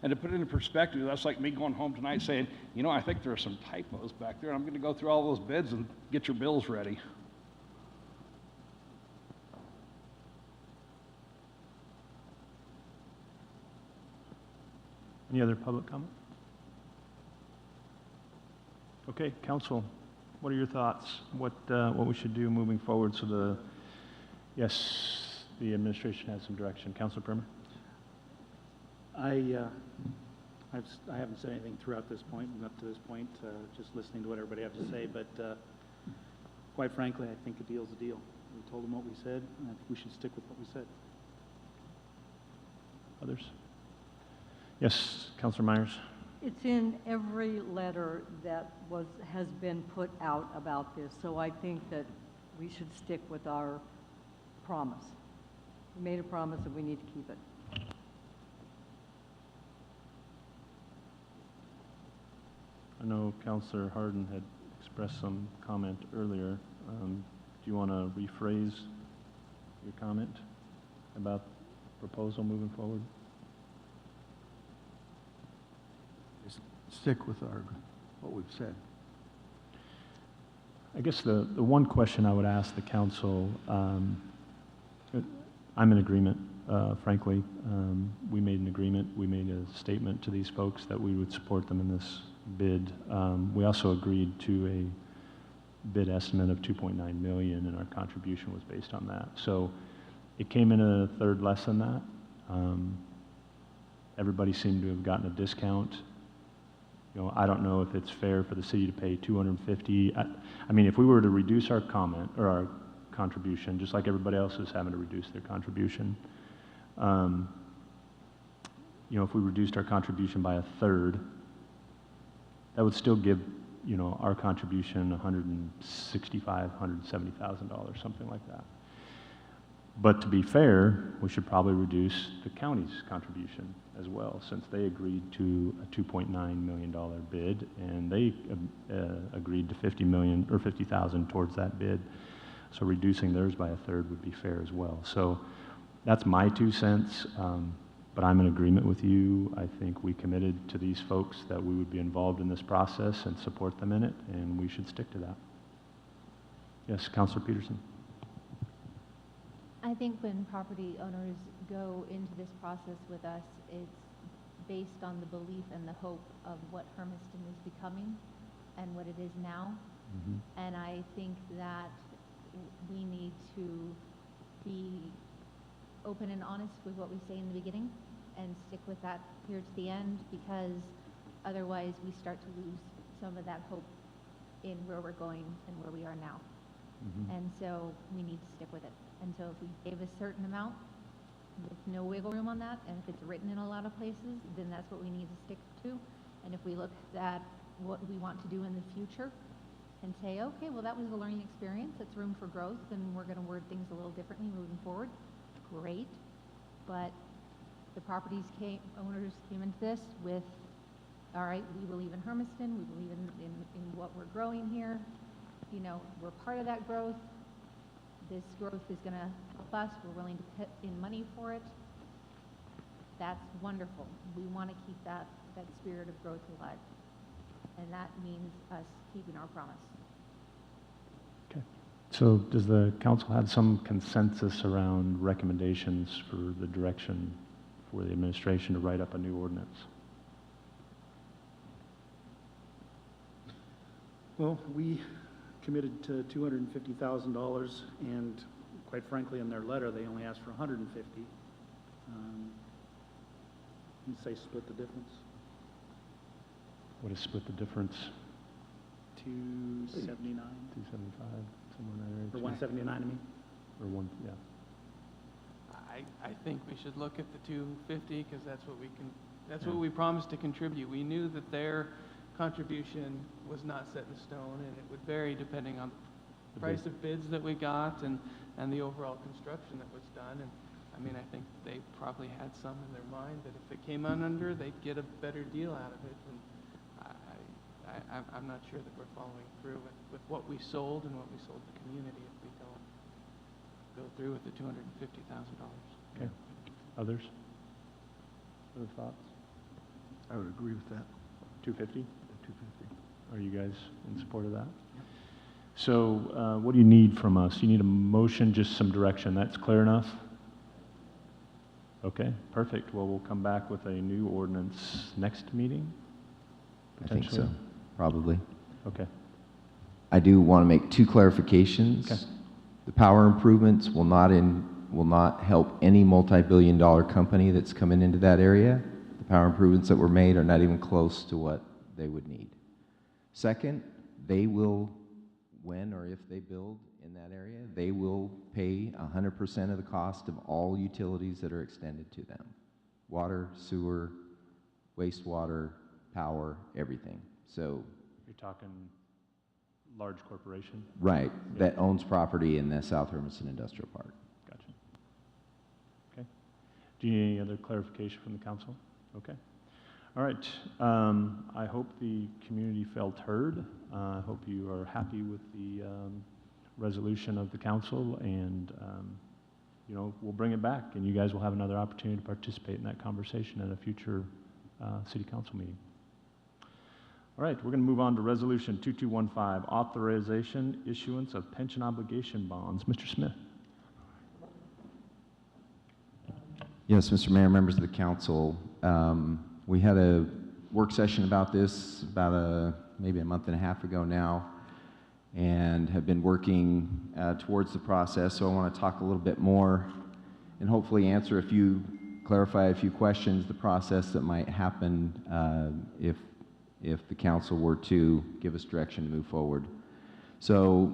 And to put it in perspective, that's like me going home tonight saying, you know, I think there are some typos back there. I'm going to go through all those bids and get your bills ready. Any other public comment? Okay, council, what are your thoughts? What we should do moving forward so the administration has some direction. Councilor Primer? I haven't said anything throughout this point, and up to this point, just listening to what everybody has to say, but quite frankly, I think a deal's a deal. We told them what we said, and I think we should stick with what we said. Others? Yes, Councilor Myers? It's in every letter that has been put out about this, so I think that we should stick with our promise. We made a promise and we need to keep it. I know Councilor Harden had expressed some comment earlier. Do you want to rephrase your comment about proposal moving forward? Just stick with what we've said. I guess the one question I would ask the council, I'm in agreement, frankly. We made an agreement. We made a statement to these folks that we would support them in this bid. We also agreed to a bid estimate of $2.9 million, and our contribution was based on that. So it came in a third less than that. Everybody seemed to have gotten a discount. You know, I don't know if it's fair for the city to pay $250. I mean, if we were to reduce our our contribution, just like everybody else is having to reduce their contribution, you know, if we reduced our contribution by a third, that would still give, you know, our contribution $165,000, $170,000, something like that. But to be fair, we should probably reduce the county's contribution as well, since they agreed to a $2.9 million bid, and they agreed to $50,000 towards that bid. So reducing theirs by a third would be fair as well. So that's my 2 cents. But I'm in agreement with you. I think we committed to these folks that we would be involved in this process and support them in it, and we should stick to that. Yes, Councilor Peterson. I think when property owners go into this process with us, it's based on the belief and the hope of what Hermiston is becoming and what it is now. Mm-hmm. And I think that we need to be open and honest with what we say in the beginning and stick with that here to the end, because otherwise we start to lose some of that hope in where we're going and where we are now. Mm-hmm. And so we need to stick with it. And so if we gave a certain amount with no wiggle room on that, and if it's written in a lot of places, then that's what we need to stick to. And if we look at what we want to do in the future and say, okay, well, that was a learning experience, it's room for growth, and we're going to word things a little differently moving forward, great. But the owners came into this with, all right, we believe in Hermiston, we believe in what we're growing here, you know, we're part of that growth. This growth is going to help us. We're willing to put in money for it. That's wonderful. We want to keep that spirit of growth alive. And that means us keeping our promise. Okay. So does the council have some consensus around recommendations for the direction for the administration to write up a new ordinance? Well, we committed to $250,000, and quite frankly, in their letter, they only asked for $150,000. You say split the difference. What is split the difference? 279. 275, somewhere in that area. Or 179, I mean. Or one, yeah. I think we should look at the 250 because that's what what we promised to contribute. We knew that their contribution was not set in stone, and it would vary depending on the price of bids that we got and the overall construction that was done. And I mean, I think they probably had some in their mind that if it came on under, they'd get a better deal out of it. And I'm not sure that we're following through with what we sold and what we sold the community if we don't go through with the $250,000. Okay. Others? Other thoughts? I would agree with that. 250? 250. Are you guys in support of that? So what do you need from us? You need a motion, just some direction. That's clear enough? Okay, perfect. Well, we'll come back with a new ordinance next meeting? I think so, Potentially? probably. Okay. I do want to make two clarifications. Okay. The power improvements will not help any multi-billion-dollar company that's coming into that area. The power improvements that were made are not even close to what they would need. Second, they will, when or if they build in that area, they will pay 100% of the cost of all utilities that are extended to them. Water, sewer, wastewater, power, everything. So, You're talking large corporation? right, that owns property in the South Hermiston Industrial Park. Gotcha. Okay. Do you need any other clarification from the council? Okay. All right. I hope the community felt heard. I hope you are happy with the resolution of the council, and you know, we'll bring it back, and you guys will have another opportunity to participate in that conversation at a future city council meeting. All right, we're going to move on to Resolution 2215, authorization issuance of pension obligation bonds. Mr. Smith. Yes, Mr. Mayor, members of the council, we had a work session about this about maybe a month and a half ago now, and have been working towards the process. So I want to talk a little bit more and hopefully clarify a few questions, the process that might happen if the council were to give us direction to move forward. So,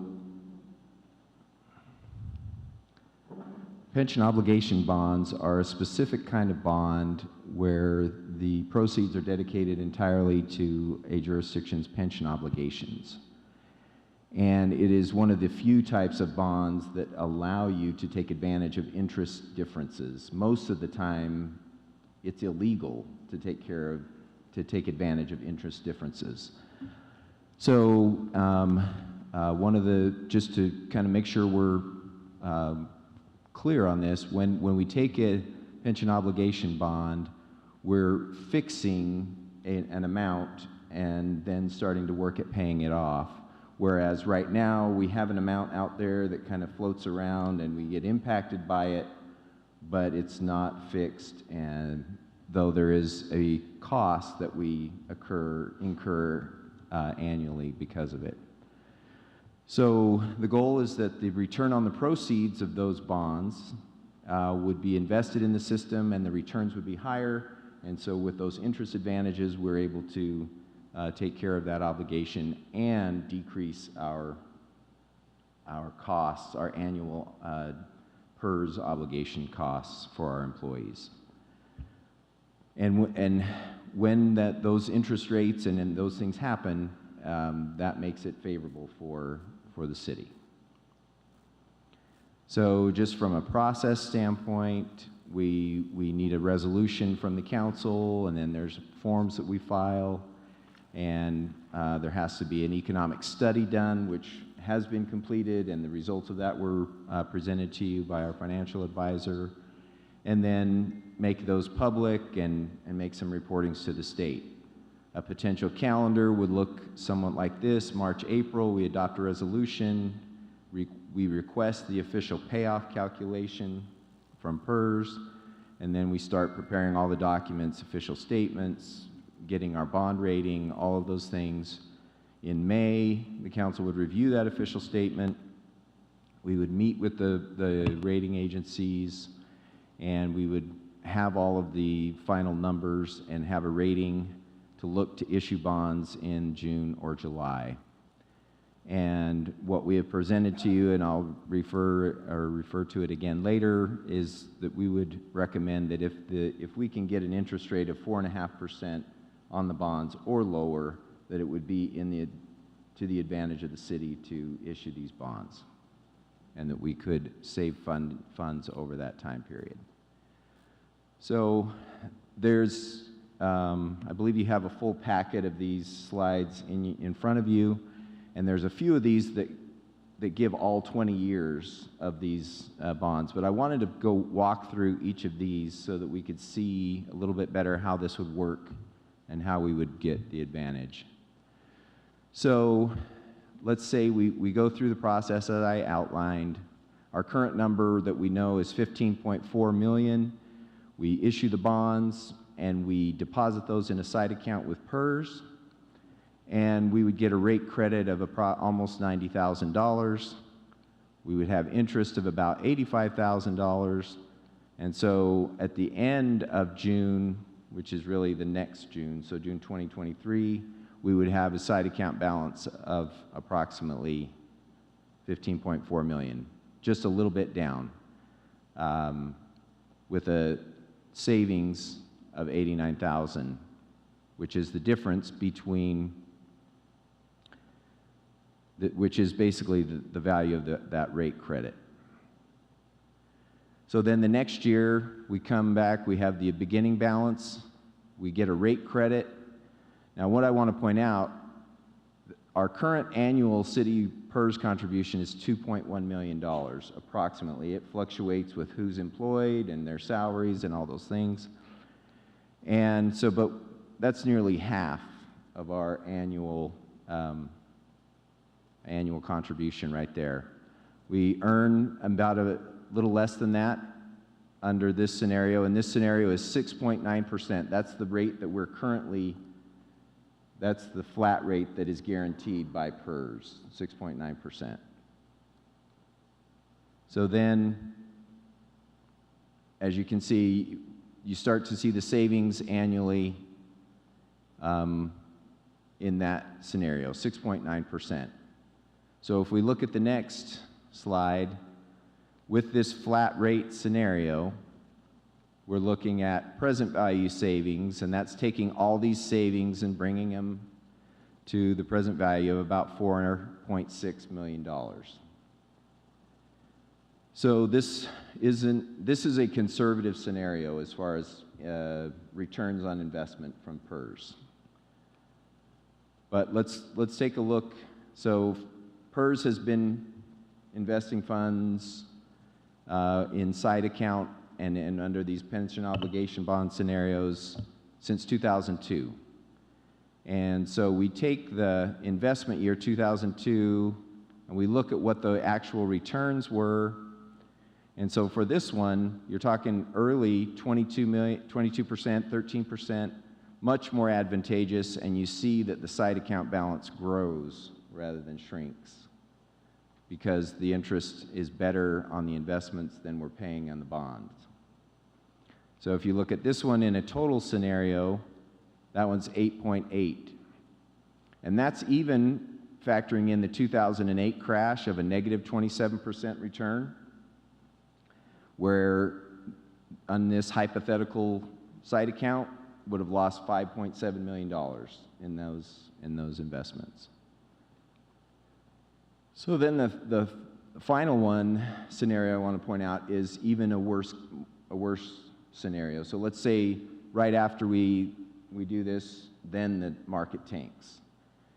pension obligation bonds are a specific kind of bond where the proceeds are dedicated entirely to a jurisdiction's pension obligations. And it is one of the few types of bonds that allow you to take advantage of interest differences. Most of the time, it's illegal to take advantage of interest differences. So just to kind of make sure we're clear on this, when we take a pension obligation bond, we're fixing an amount and then starting to work at paying it off. Whereas right now, we have an amount out there that kind of floats around and we get impacted by it, but it's not fixed, and though there is a cost that we incur annually because of it. So the goal is that the return on the proceeds of those bonds would be invested in the system, and the returns would be higher, and so with those interest advantages, we're able to take care of that obligation and decrease our costs, our annual PERS obligation costs for our employees. And when those interest rates and those things happen, that makes it favorable for the city. So just from a process standpoint, we need a resolution from the council, and then there's forms that we file, and there has to be an economic study done, which has been completed, and the results of that were presented to you by our financial advisor, and then make those public and make some reportings to the state. A potential calendar would look somewhat like this. March, April, we adopt a resolution. We request the official payoff calculation from PERS, and then we start preparing all the documents, official statements, getting our bond rating, all of those things. In May, the council would review that official statement. We would meet with the rating agencies, and we would have all of the final numbers and have a rating to look to issue bonds in June or July. And what we have presented to you, and I'll refer to it again later, is that we would recommend that if we can get an interest rate of 4.5% on the bonds or lower, that it would be to the advantage of the city to issue these bonds, and that we could save funds over that time period. So there's, I believe you have a full packet of these slides in front of you, and there's a few of these that that give all 20 years of these bonds, but I wanted to go walk through each of these so that we could see a little bit better how this would work and how we would get the advantage. So let's say we go through the process that I outlined. Our current number that we know is 15.4 million. We issue the bonds and we deposit those in a side account with PERS, and we would get a rate credit of almost $90,000. We would have interest of about $85,000, and so at the end of June, which is really the next June, so June 2023, we would have a side account balance of approximately 15.4 million, just a little bit down, with a savings of 89,000, which is the difference between, which is basically the value of that rate credit. So then the next year, we come back, we have the beginning balance, we get a rate credit. Now what I want to point out, our current annual city PERS contribution is $2.1 million, approximately. It fluctuates with who's employed and their salaries and all those things. And so, but that's nearly half of our annual contribution right there. We earn about a little less than that under this scenario, and this scenario is 6.9%. That's the rate that we're currently, that's the flat rate that is guaranteed by PERS, 6.9%. So then, as you can see, you start to see the savings annually in that scenario, 6.9%. So if we look at the next slide, with this flat rate scenario, we're looking at present value savings, and that's taking all these savings and bringing them to the present value of about $4.6 million. So this is a conservative scenario as far as returns on investment from PERS. But let's take a look. So PERS has been investing funds in side account and under these pension obligation bond scenarios since 2002. And so we take the investment year 2002 and we look at what the actual returns were. And so for this one, you're talking early 22%, 13%, much more advantageous, and you see that the side account balance grows rather than shrinks because the interest is better on the investments than we're paying on the bonds. So if you look at this one in a total scenario, that one's 8.8. And that's even factoring in the 2008 crash of a negative 27% return, where on this hypothetical side account would have lost $5.7 million in those investments. So then the final one scenario I want to point out is even a worse scenario. So let's say right after we do this, then the market tanks.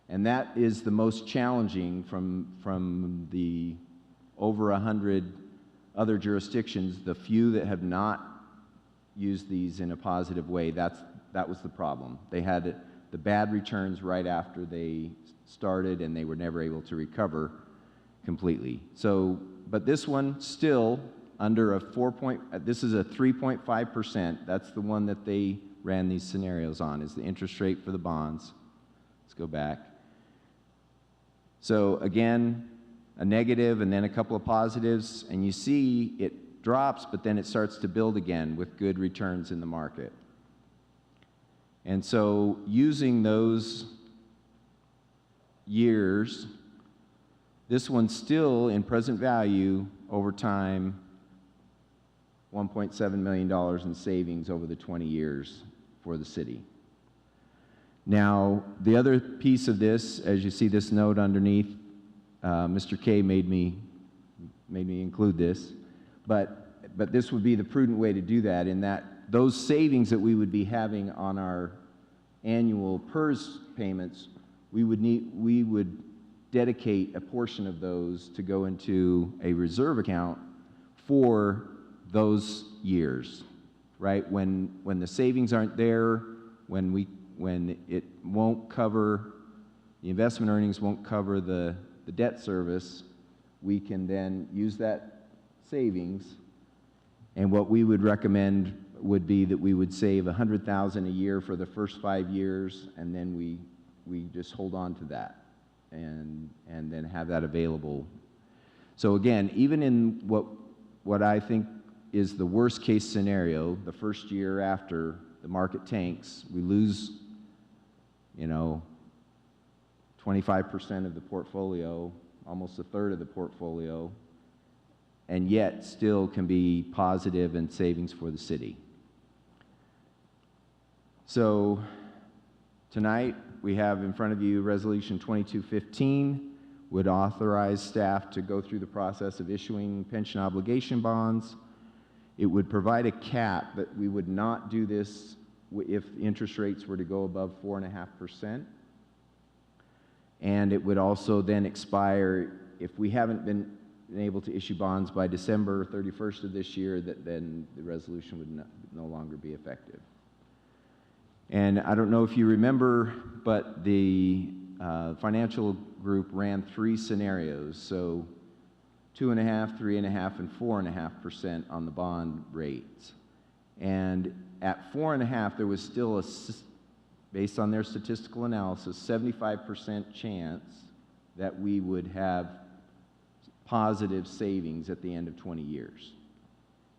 And that is the most challenging from the over 100 other jurisdictions. The few that have not used these in a positive way, that was the problem. They had the bad returns right after they started, and they were never able to recover completely. So, but this one still under a this is a 3.5%. That's the one that they ran these scenarios on, is the interest rate for the bonds. Let's go back. So again, a negative and then a couple of positives, and you see it drops, but then it starts to build again with good returns in the market. And so using those years, this one's still in present value over time, $1.7 million in savings over the 20 years for the city. Now, the other piece of this, as you see this note underneath, Mr. K made me include this, but this would be the prudent way to do that, in that those savings that we would be having on our annual PERS payments, we would dedicate a portion of those to go into a reserve account for those years, right? When the savings aren't there, when it won't cover, the investment earnings won't cover the debt service, we can then use that savings. And what we would recommend would be that we would save $100,000 a year for the first 5 years, and then we just hold on to that and then have that available. So again, even in what I think is the worst case scenario, the first year after the market tanks, we lose, 25% of the portfolio, almost a third of the portfolio, and yet still can be positive in savings for the city. So tonight we have in front of you Resolution 2215 would authorize staff to go through the process of issuing pension obligation bonds. It would provide a cap that we would not do this if interest rates were to go above 4.5%. And it would also then expire if we haven't been able to issue bonds by December 31st of this year, then the resolution would no longer be effective. And I don't know if you remember, but the financial group ran 3 scenarios, so 2.5%, 3.5%, and 4.5% on the bond rates. And at 4.5%, there was still based on their statistical analysis, 75% chance that we would have positive savings at the end of 20 years.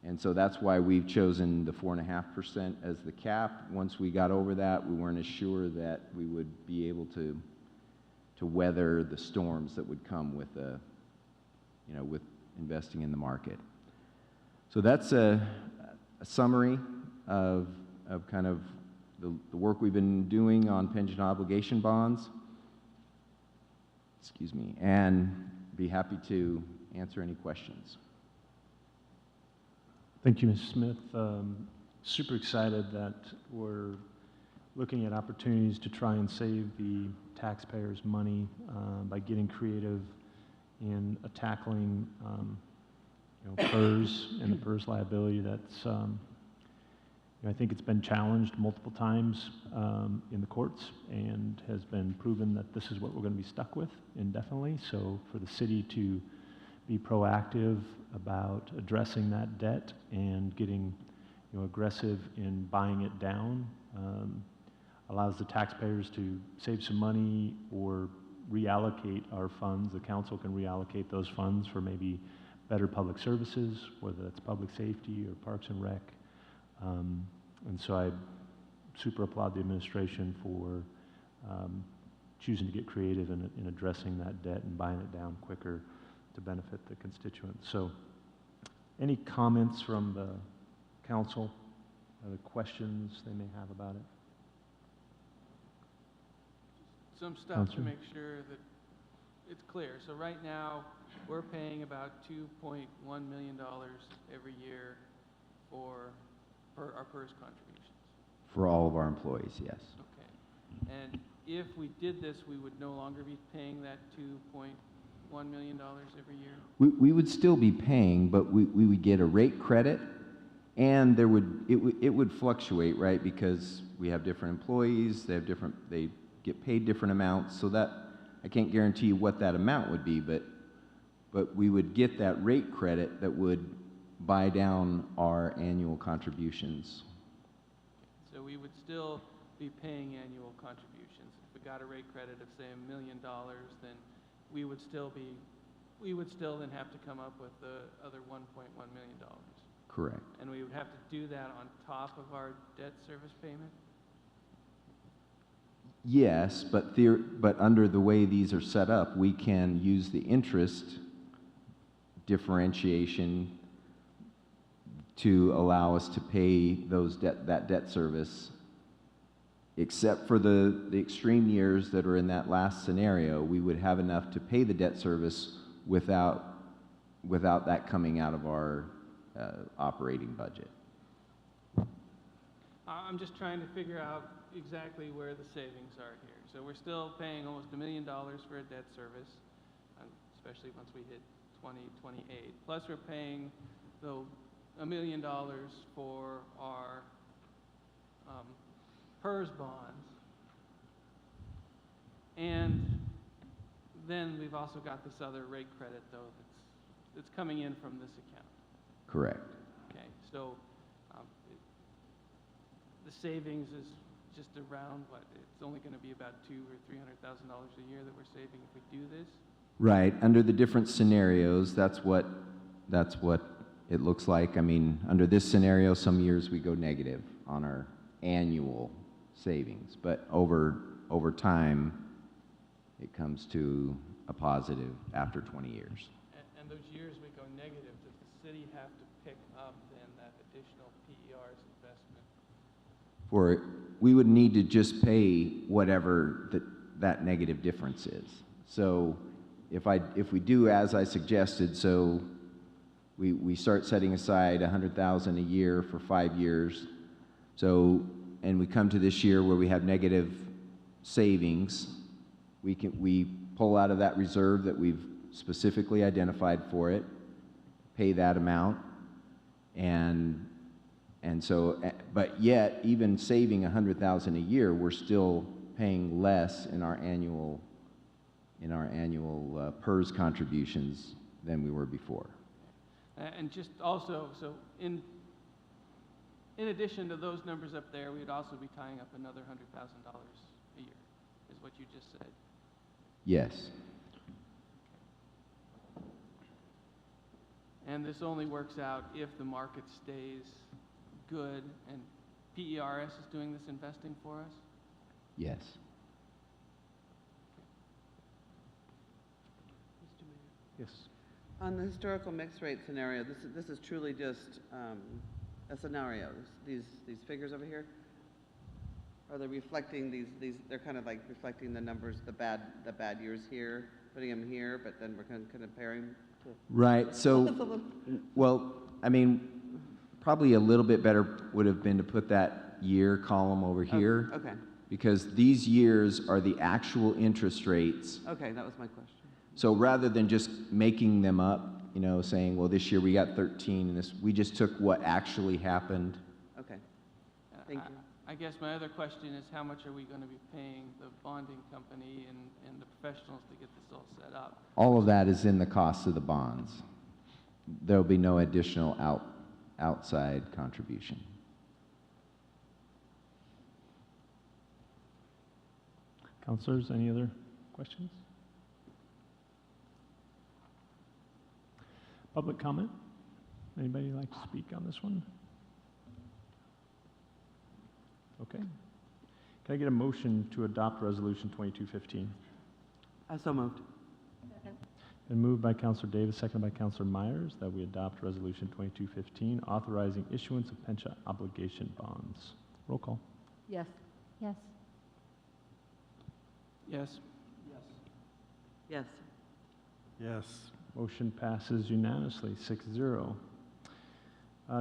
And so that's why we've chosen the 4.5% as the cap. Once we got over that, we weren't as sure that we would be able to weather the storms that would come with with investing in the market. So that's a summary of kind of the work we've been doing on pension obligation bonds. Excuse me, and be happy to answer any questions. Thank you, Ms. Smith. Super excited that we're looking at opportunities to try and save the taxpayers' money by getting creative in tackling PERS and the PERS liability. That's I think it's been challenged multiple times in the courts and has been proven that this is what we're going to be stuck with indefinitely. So for the city to be proactive about addressing that debt and getting aggressive in buying it down allows the taxpayers to save some money or reallocate our funds. The council can reallocate those funds for maybe better public services, whether that's public safety or parks and rec. And so I super applaud the administration for choosing to get creative in addressing that debt and buying it down quicker to benefit the constituents. So any comments from the council, other questions they may have about it? Some stuff to make sure that it's clear. So right now, we're paying about $2.1 million every year for our PERS contributions. For all of our employees, yes. Okay. And if we did this, we would no longer be paying that $2.1 million every year? We would still be paying, but we would get a rate credit, and it would fluctuate, right? Because we have different employees, they get paid different amounts, so that I can't guarantee you what that amount would be, but we would get that rate credit that would buy down our annual contributions. So we would still be paying annual contributions. If we got a rate credit of say $1 million, then we would still then have to come up with the other $1.1 million. Correct. And we would have to do that on top of our debt service payment? Yes, but under the way these are set up, we can use the interest differentiation to allow us to pay that debt service, except for the extreme years that are in that last scenario. We would have enough to pay the debt service without that coming out of our operating budget. I'm just trying to figure out exactly where the savings are here. So we're still paying almost $1 million for a debt service, especially once we hit 2028. Plus we're paying $1 million for our PERS bonds. And then we've also got this other rate credit, though, that's coming in from this account. Correct. Okay, so the savings is just around what? It's only going to be about $200,000 or $300,000 a year that we're saving if we do this. Right. Under the different scenarios, that's what it looks like. I mean, under this scenario, some years we go negative on our annual savings, but over time, it comes to a positive after 20 years. And those years we go negative, does the city have to pick up then that additional PER's investment? We would need to just pay whatever that negative difference is. So if we do as I suggested, so we start setting aside $100,000 a year for 5 years. So, and we come to this year where we have negative savings, we pull out of that reserve that we've specifically identified for it, pay that amount, and so, but yet, even saving $100,000 a year, we're still paying less in our annual PERS contributions than we were before. And just also, so in addition to those numbers up there, we would also be tying up another $100,000 a year, is what you just said. Yes. And this only works out if the market stays good and PERS is doing this investing for us? Yes. Mr. Mayor. Yes. On the historical mixed rate scenario, this is truly just a scenario. These figures over here, are they reflecting these? They're kind of like reflecting the numbers, the bad years here, putting them here, but then we're kind of comparing to. Right. So, well, I mean, probably a little bit better would have been to put that year column over here. Okay. Because these years are the actual interest rates. Okay, that was my question. So rather than just making them up, you know, saying, well, this year we got 13, and this, we just took what actually happened. Okay. Thank you. I guess my other question is how much are we going to be paying the bonding company and the professionals to get this all set up? All of that is in the cost of the bonds. There'll be no additional outside contribution. Councilors, any other questions? Public comment? Anybody like to speak on this one? Okay. Can I get a motion to adopt Resolution 2215? So moved. And moved by Councilor Davis, seconded by Councilor Myers, that we adopt Resolution 2215, authorizing issuance of pension obligation bonds. Roll call. Yes. Yes. Yes. Yes. Yes. Motion passes unanimously, 6-0.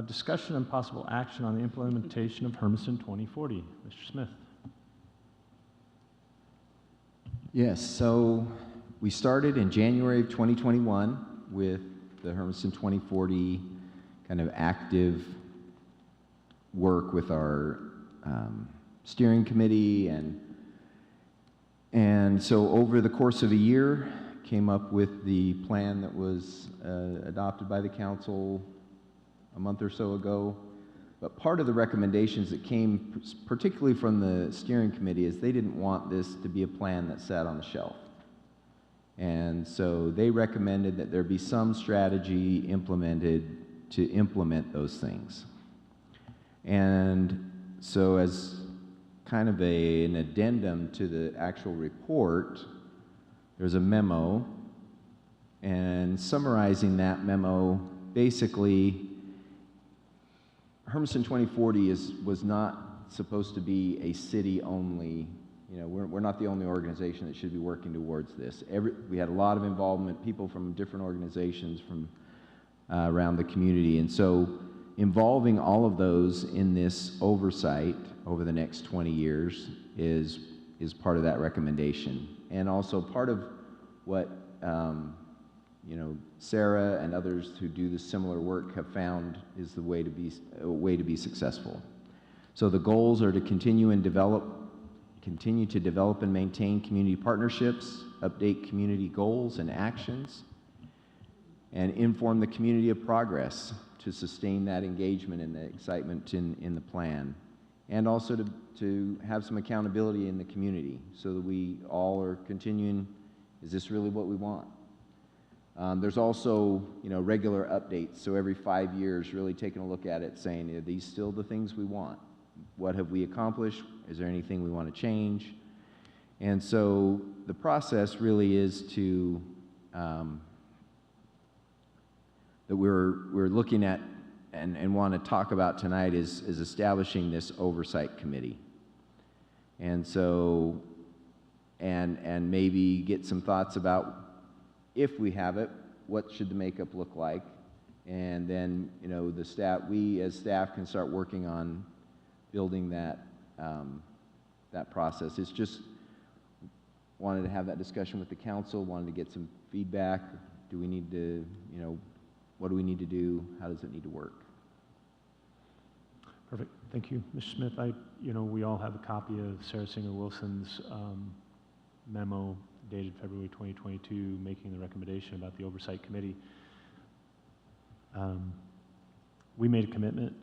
Discussion and possible action on the implementation of Hermiston 2040. Mr. Smith. Yes, so we started in January of 2021 with the Hermiston 2040 kind of active work with our steering committee, and so over the course of a year came up with the plan that was adopted by the council a month or so ago. But part of the recommendations that came particularly from the steering committee is they didn't want this to be a plan that sat on the shelf. And so they recommended that there be some strategy implemented to implement those things. And so as kind of an addendum to the actual report, there's a memo, and summarizing that memo, basically, Hermiston 2040 was not supposed to be a city-only, you know, we're not the only organization that should be working towards this. We had a lot of involvement, people from different organizations from around the community, and so involving all of those in this oversight over the next 20 years is part of that recommendation. And also part of what you know, Sarah and others who do this similar work have found is the way to be successful. So the goals are to continue to develop and maintain community partnerships, update community goals and actions, and inform the community of progress to sustain that engagement and the excitement in the plan. And also to have some accountability in the community so that we all are continuing, is this really what we want? There's also, you know, regular updates. So every 5 years, really taking a look at it, saying, are these still the things we want? What have we accomplished? Is there anything we want to change? And so the process really is to, that we're looking at and want to talk about tonight is establishing this oversight committee. And so, and maybe get some thoughts about, if we have it, what should the makeup look like? And then, you know, the staff, we as staff can start working on building that, that process. It's just, wanted to have that discussion with the council, wanted to get some feedback. Do we need to, you know, what do we need to do? How does it need to work? Perfect. Thank you, Mr. Smith. You know, we all have a copy of Sarah Singer Wilson's memo dated February 2022, making the recommendation about the Oversight Committee. We made a commitment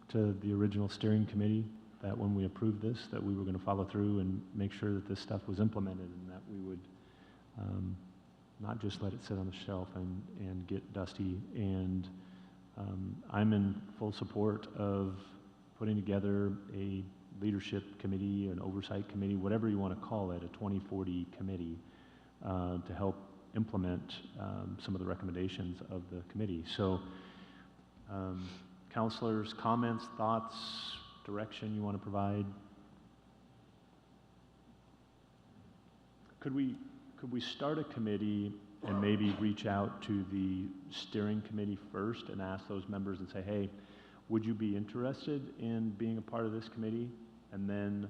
to the original steering committee that when we approved this, that we were going to follow through and make sure that this stuff was implemented, and that we would not just let it sit on the shelf and get dusty. And I'm in full support of putting together a leadership committee, an oversight committee, whatever you want to call it, a 2040 committee, to help implement some of the recommendations of the committee. So, counselors, comments, thoughts, direction you want to provide? Could we start a committee and maybe reach out to the steering committee first and ask those members and say, hey, would you be interested in being a part of this committee? And then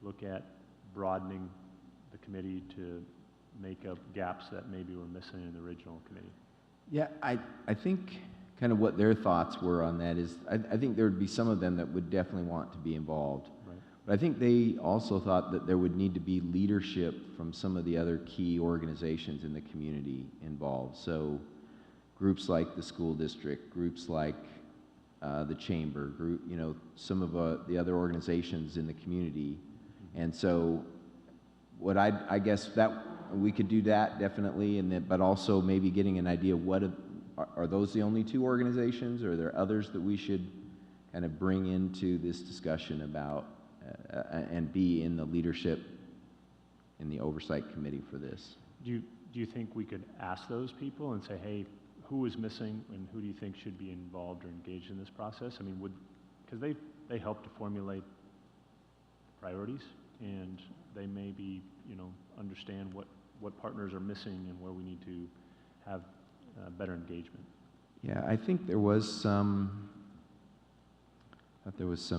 look at broadening the committee to make up gaps that maybe were missing in the original committee. Yeah, I think kind of what their thoughts were on that is, I think there would be some of them that would definitely want to be involved. Right. But I think they also thought that there would need to be leadership from some of the other key organizations in the community involved. So groups like the school district, groups like the chamber, you know, some of the other organizations in the community. And so what I guess that we could do that definitely, and then, but also maybe getting an idea of what are those the only two organizations, or are there others that we should kind of bring into this discussion about and be in the leadership in the oversight committee for this? Do you think we could ask those people and say, hey, who is missing and who do you think should be involved or engaged in this process? I mean, because they help to formulate priorities, and they maybe, you know, understand what partners are missing and where we need to have better engagement. Yeah, I think there was some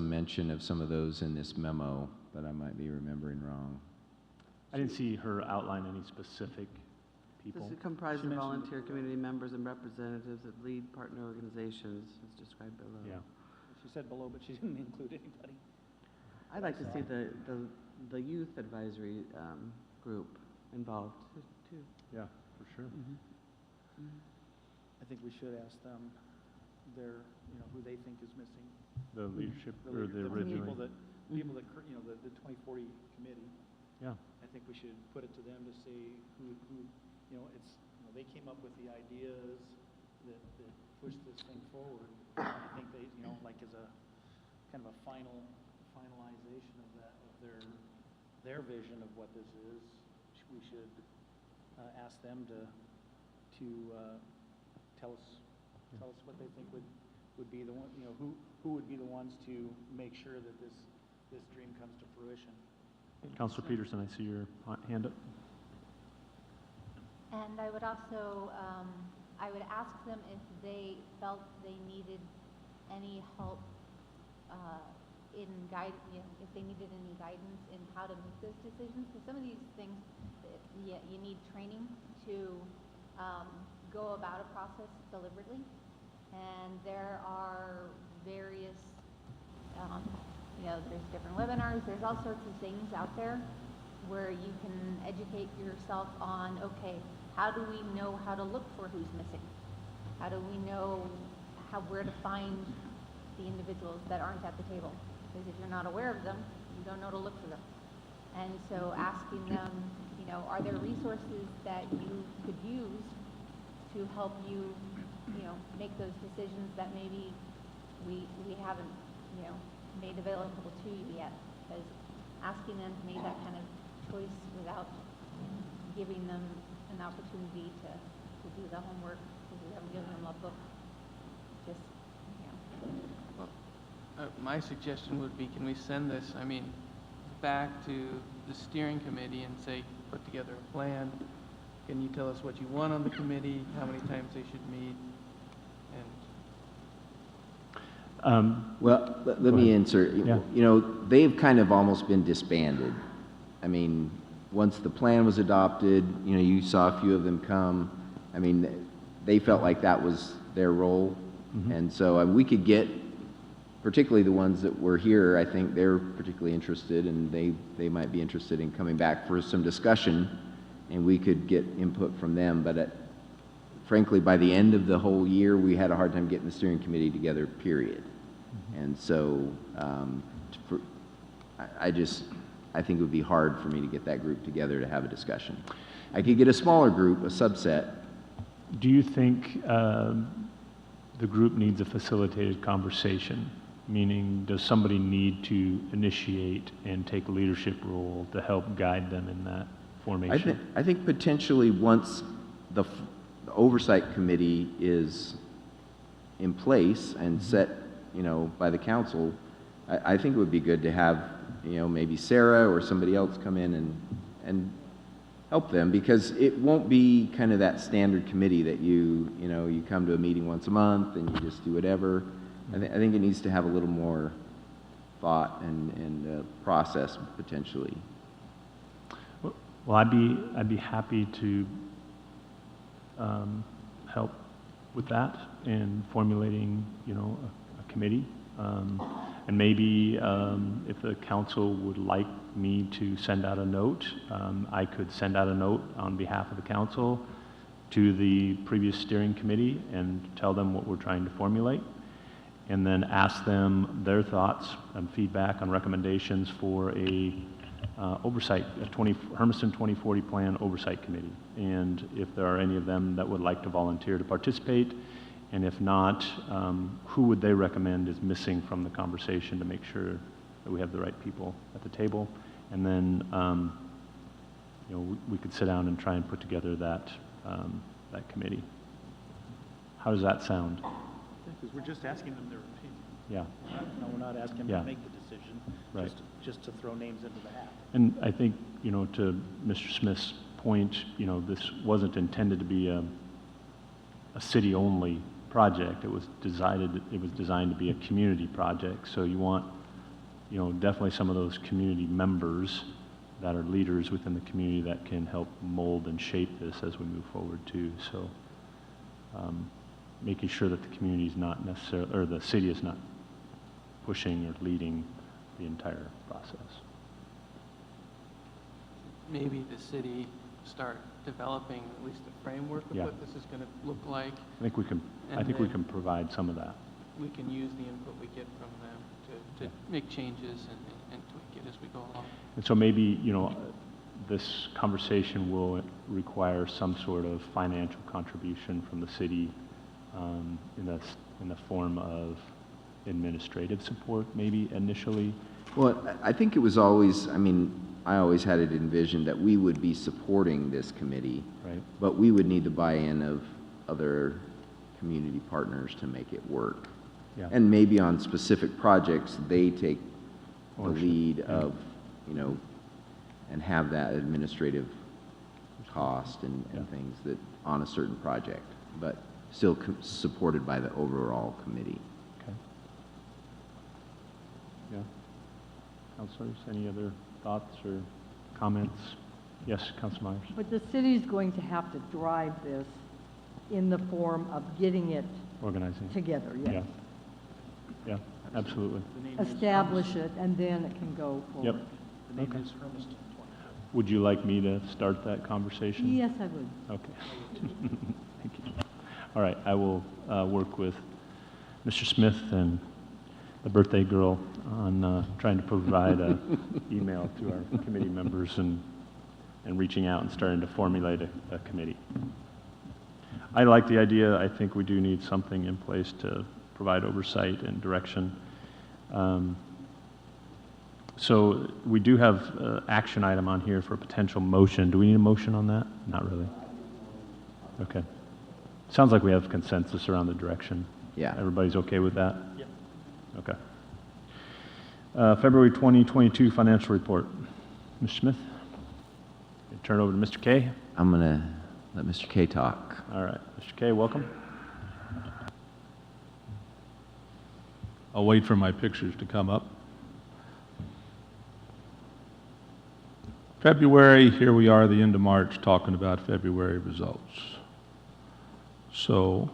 mention of some of those in this memo, but I might be remembering wrong. I didn't see her outline any specific people. Does it comprise of volunteer community members and representatives of lead partner organizations as described below? Yeah. She said below, but she didn't include anybody. I'd like to see the youth advisory group involved too. Yeah, for sure. I think we should ask them who they think is missing. The leadership The or the people original. that, you know, the 2040 committee. Yeah. I think we should put it to them to say who you know, it's, you know, they came up with the ideas that pushed this thing forward. I think they, you know, like as a kind of a finalization of that, of their vision of what this is, we should ask them to tell us what they think would be the one, you know, who would be the ones to make sure that this dream comes to fruition. Councilor Peterson, I see your hand up. And I would also, I would ask them if they felt they needed any help in guide, if they needed any guidance in how to make those decisions. Because some of these things, you need training to go about a process deliberately. And there are various, there's different webinars, there's all sorts of things out there where you can educate yourself on, okay, how do we know how to look for who's missing? How do we know where to find the individuals that aren't at the table? Because if you're not aware of them, you don't know to look for them. And so asking them, are there resources that you could use to help you, make those decisions that maybe we haven't, made available to you yet? Because asking them to make that kind of choice without giving them an opportunity to do the homework, because we haven't given them a book, just, My suggestion would be, can we send this, back to the steering committee and say, put together a plan? Can you tell us what you want on the committee, how many times they should meet? Well, let me answer. Yeah. They've kind of almost been disbanded. Once the plan was adopted, you saw a few of them come. They felt like that was their role. Mm-hmm. And so we could get, particularly the ones that were here, I think they're particularly interested, and they might be interested in coming back for some discussion, and we could get input from them. But frankly, by the end of the whole year, we had a hard time getting the steering committee together, period. Mm-hmm. And so I think it would be hard for me to get that group together to have a discussion. I could get a smaller group, a subset. Do you think the group needs a facilitated conversation? Meaning, does somebody need to initiate and take a leadership role to help guide them in that formation? I think potentially once the oversight committee is in place and set, by the council, I think it would be good to have, maybe Sarah or somebody else come in and help them, because it won't be kind of that standard committee that you come to a meeting once a month and you just do whatever. I think it needs to have a little more thought and process potentially. Well, I'd be happy to help with that in formulating, a committee. And maybe if the council would like me to send out a note, I could send out a note on behalf of the council to the previous steering committee and tell them what we're trying to formulate, and then ask them their thoughts and feedback on recommendations for a oversight, Hermiston 2040 Plan Oversight Committee. And if there are any of them that would like to volunteer to participate, and if not, who would they recommend is missing from the conversation to make sure that we have the right people at the table? And then, we could sit down and try and put together that committee. How does that sound? Because we're just asking them their opinion. Yeah. No, we're not asking them Yeah. to make the decision, Right. just to throw names into the hat. And I think, to Mr. Smith's point, this wasn't intended to be a city-only project. It was designed to be a community project. So you want, definitely some of those community members that are leaders within the community that can help mold and shape this as we move forward too. So making sure that the community is not necessarily, or the city is not pushing or leading the entire process. Maybe the city start developing at least a framework of Yeah. what this is going to look like. I think we can provide some of that. We can use the input we get from them to make changes and tweak it as we go along. And so maybe, this conversation will require some sort of financial contribution from the city in the form of administrative support, maybe initially. Well, I think it was always, I always had it envisioned that we would be supporting this committee, right? But we would need the buy-in of other community partners to make it work. Yeah. And maybe on specific projects, they take the lead Yeah. of, and have that administrative cost and things that on a certain project, but still supported by the overall committee. Okay. Yeah. Councilors, any other thoughts or comments? Yes, Council Myers. But the city's going to have to drive this in the form of getting it Organizing. together, yes. Yeah, absolutely. Establish it, and then it can go Yep. forward. The name Okay. is Hermiston. Would you like me to start that conversation? Yes, I would. Okay. Thank you. All right, I will work with Mr. Smith and the birthday girl on trying to provide an email to our committee members and reaching out and starting to formulate a committee. I like the idea. I think we do need something in place to provide oversight and direction. So we do have an action item on here for a potential motion. Do we need a motion on that? Not really. Okay. Sounds like we have consensus around the direction. Yeah. Everybody's okay with that? Yep. Okay. February 2022 financial report. Mr. Smith? Turn it over to Mr. K. I'm going to let Mr. K talk. All right. Mr. K, welcome. I'll wait for my pictures to come up. February, here we are, the end of March, talking about February results. So,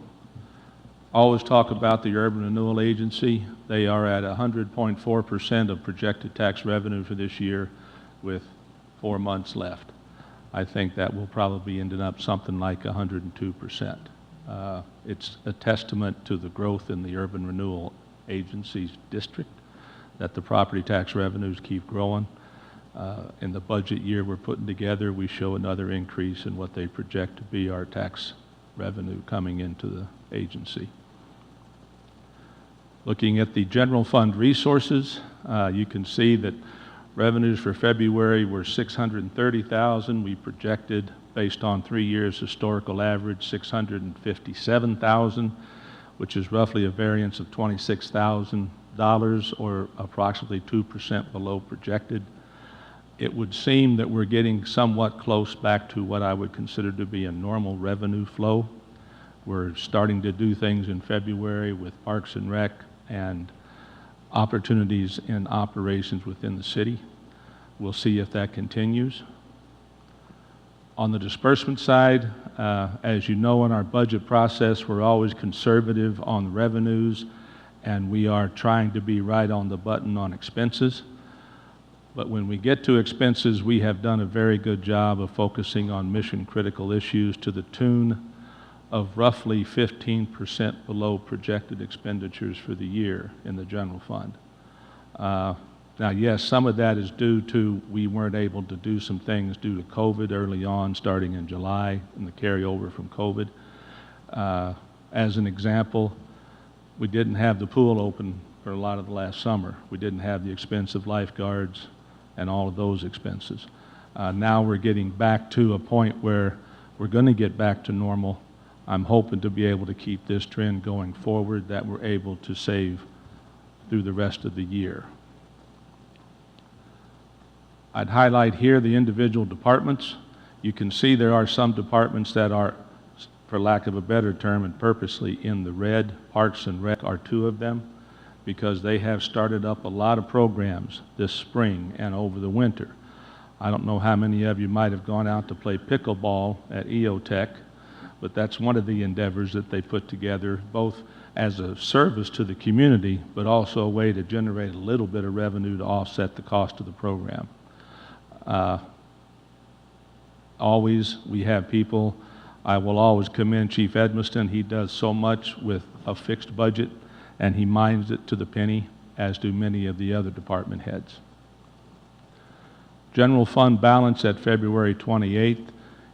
always talk about the Urban Renewal Agency. They are at 100.4% of projected tax revenue for this year with 4 months left. I think that will probably end up something like 102%. It's a testament to the growth in the Urban Renewal Agency's district, that the property tax revenues keep growing. In the budget year we're putting together, we show another increase in what they project to be our tax revenue coming into the agency. Looking at the general fund resources, you can see that revenues for February were $630,000. We projected, based on 3 years historical average, $657,000, which is roughly a variance of $26,000 or approximately 2% below projected. It would seem that we're getting somewhat close back to what I would consider to be a normal revenue flow. We're starting to do things in February with Parks and Rec and opportunities in operations within the city. We'll see if that continues. On the disbursement side, as you know, in our budget process, we're always conservative on revenues, and we are trying to be right on the button on expenses. But when we get to expenses, we have done a very good job of focusing on mission-critical issues to the tune of roughly 15% below projected expenditures for the year in the general fund. Now, yes, some of that is due to we weren't able to do some things due to COVID early on, starting in July, and the carryover from COVID. As an example, we didn't have the pool open for a lot of the last summer. We didn't have the expensive lifeguards and all of those expenses. Now we're getting back to a point where we're going to get back to normal. I'm hoping to be able to keep this trend going forward, that we're able to save through the rest of the year. I'd highlight here the individual departments. You can see there are some departments that are, for lack of a better term, and purposely in the red. Parks and Rec are 2 of them, because they have started up a lot of programs this spring and over the winter. I don't know how many of you might have gone out to play pickleball at EOTech, but that's one of the endeavors that they put together, both as a service to the community, but also a way to generate a little bit of revenue to offset the cost of the program. Always, we have people, I will always commend Chief Hermiston. He does so much with a fixed budget, and he minds it to the penny, as do many of the other department heads. General fund balance at February 28th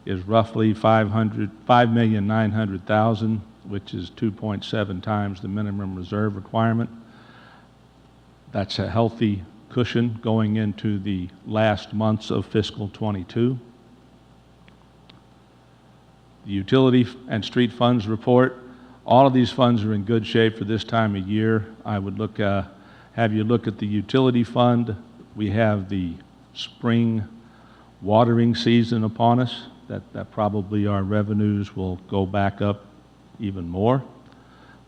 is roughly $5,900,000, which is 2.7 times the minimum reserve requirement. That's a healthy cushion going into the last months of fiscal 22. The utility and street funds report, all of these funds are in good shape for this time of year. I would have you look at the utility fund. We have the spring watering season upon us, that probably our revenues will go back up even more.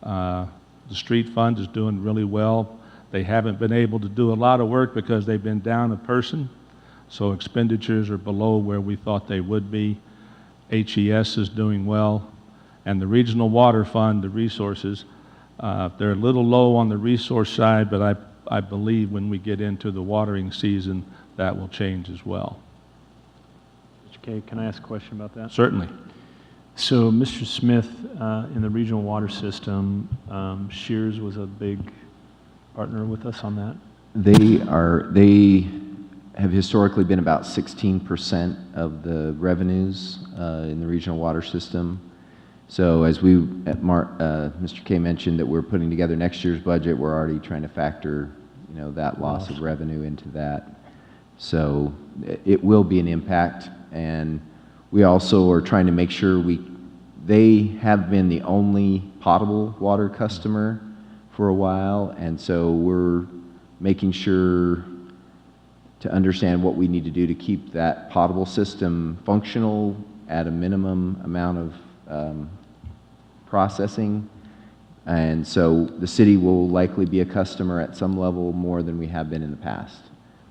The street fund is doing really well. They haven't been able to do a lot of work because they've been down a person, so expenditures are below where we thought they would be. HES is doing well, and the Regional Water Fund, the resources, they're a little low on the resource side, but I believe when we get into the watering season, that will change as well. Mr. Kay, can I ask a question about that? Certainly. So, Mr. Smith, in the regional water system, Shears was a big partner with us on that? They have historically been about 16% of the revenues in the regional water system. So as Mr. Kay mentioned that we're putting together next year's budget, we're already trying to factor, that loss of revenue into that. So it will be an impact, and we also are trying to make sure they have been the only potable water customer for a while, and so we're making sure to understand what we need to do to keep that potable system functional at a minimum amount of processing. And so the city will likely be a customer at some level more than we have been in the past.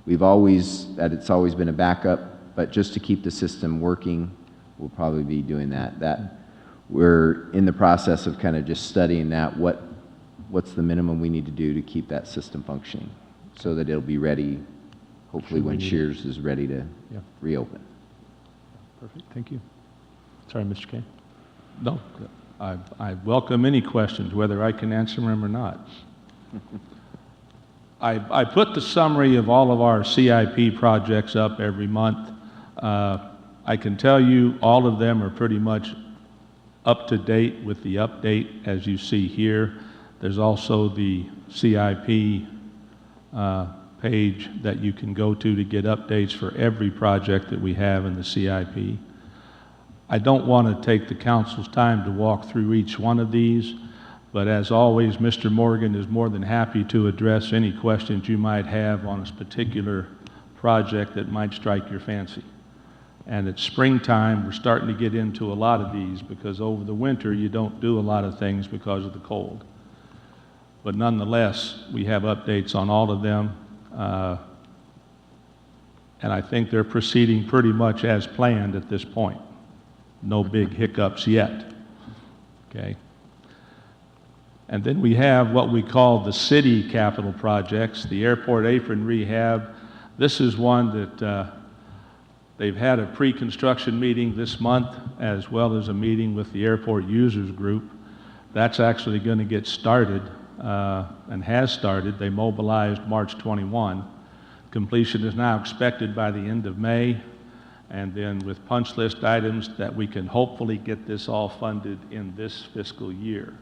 It's always been a backup, but just to keep the system working, we'll probably be doing that. We're in the process of kind of just studying that, what's the minimum we need to do to keep that system functioning so that it'll be ready, hopefully when Shears is ready to reopen. Perfect, thank you. Sorry, Mr. Kay. No, I welcome any questions, whether I can answer them or not. I put the summary of all of our CIP projects up every month. I can tell you all of them are pretty much up to date with the update as you see here. There's also the CIP page that you can go to get updates for every project that we have in the CIP. I don't want to take the council's time to walk through each one of these, but as always, Mr. Morgan is more than happy to address any questions you might have on a particular project that might strike your fancy. And it's springtime, we're starting to get into a lot of these because over the winter you don't do a lot of things because of the cold. But nonetheless, we have updates on all of them, and I think they're proceeding pretty much as planned at this point. No big hiccups yet, okay? And then we have what we call the city capital projects, the airport apron rehab. This is one that they've had a pre-construction meeting this month as well as a meeting with the airport users group. That's actually going to get started and has started. They mobilized March 21. Completion is now expected by the end of May. And then with punch list items that we can hopefully get this all funded in this fiscal year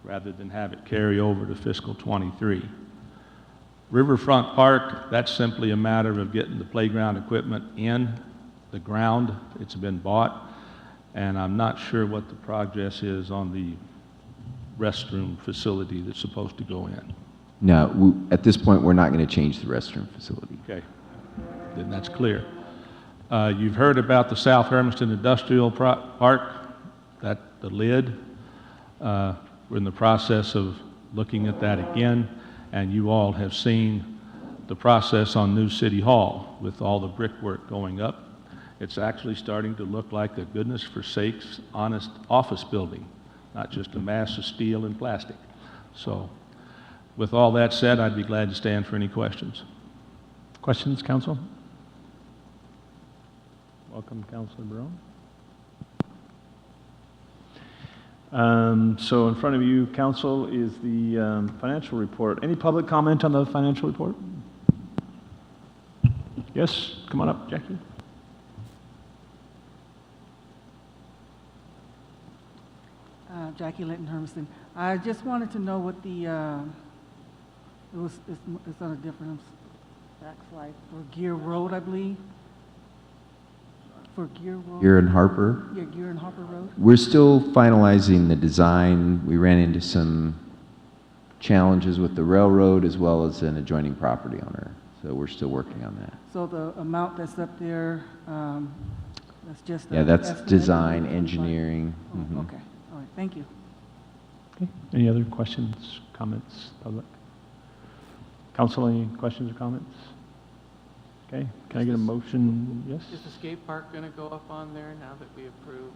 rather than have it carry over to fiscal 23. Riverfront Park, that's simply a matter of getting the playground equipment in the ground. It's been bought, and I'm not sure what the progress is on the restroom facility that's supposed to go in. No, at this point, we're not going to change the restroom facility. Okay, then that's clear. You've heard about the South Hermiston Industrial Park, the lid. We're in the process of looking at that again, and you all have seen the process on New City Hall with all the brickwork going up. It's actually starting to look like a goodness for sakes honest office building, not just a mass of steel and plastic. So with all that said, I'd be glad to stand for any questions. Questions, council? Welcome, Councilor Barone. So in front of you, council, is the financial report. Any public comment on the financial report? Yes, come on up, Jackie. Jackie Linton, Hermiston. I just wanted to know what the, it's on a different tax slide, for Gear Road, I believe. For Gear Road? Gear and Harper? Yeah, Gear and Harper Road. We're still finalizing the design. We ran into some challenges with the railroad as well as an adjoining property owner. So we're still working on that. So the amount that's up there, that's just yeah, that's design, engineering. Oh, okay, all right, thank you. Okay. Any other questions, comments, public? Council, any questions or comments? Okay, can I get a motion? Yes? Is the skate park going to go up on there now that we approved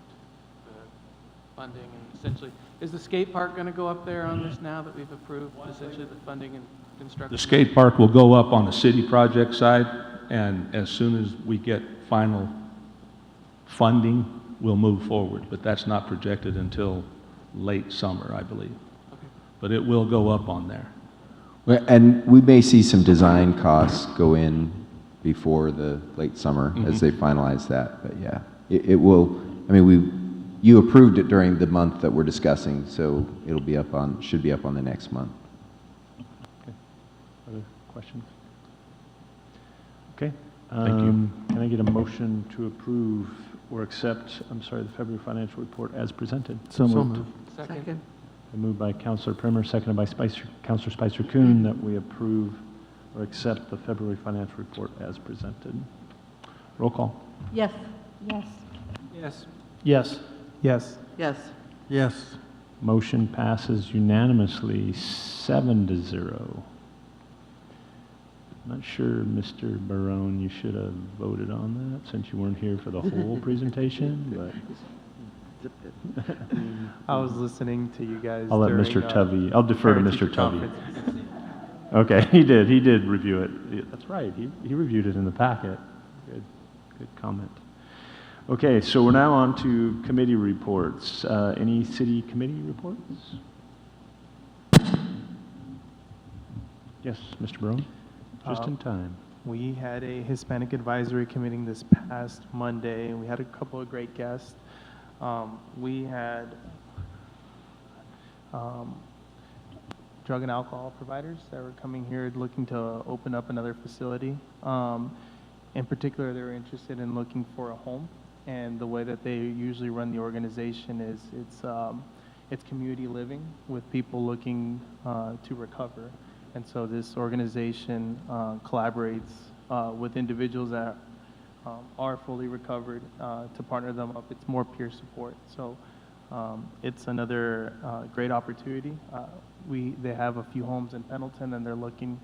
the funding and essentially, is the skate park going to go up there on this now that we've approved essentially the funding and construction? The skate park will go up on the city project side, and as soon as we get final funding, we'll move forward. But that's not projected until late summer, I believe. Okay. But it will go up on there. Well, and we may see some design costs go in before the late summer as they finalize that. But yeah, it will, I mean, you approved it during the month that we're discussing, so it'll be up on, should be up on the next month. Okay. Other questions? Okay. Thank you. Can I get a motion to approve or accept, I'm sorry, the February financial report as presented? So moved. Second. Been moved by Councilor Primer, seconded by Councilor Spicer-Coon, that we approve or accept the February financial report as presented. Roll call. Yes. Yes. Yes. Yes. Yes. Yes. Yes. Motion passes unanimously, 7-0. Not sure, Mr. Barone, you should have voted on that since you weren't here for the whole presentation, but I was listening to you guys. I'll let during, Mr. Tuvey, I'll defer to parent-teacher Mr. Tuvey. conference. Okay, he did review it. That's right, he reviewed it in the packet. Good comment. Okay, so we're now on to committee reports. Any city committee reports? Yes, Mr. Barone, just in time. We had a Hispanic advisory committee this past Monday, and we had a couple of great guests. We had drug and alcohol providers that were coming here looking to open up another facility. In particular, they were interested in looking for a home, and the way that they usually run the organization is it's community living with people looking to recover. And so this organization collaborates with individuals that are fully recovered to partner them up. It's more peer support. So it's another great opportunity. They have a few homes in Pendleton, and they're looking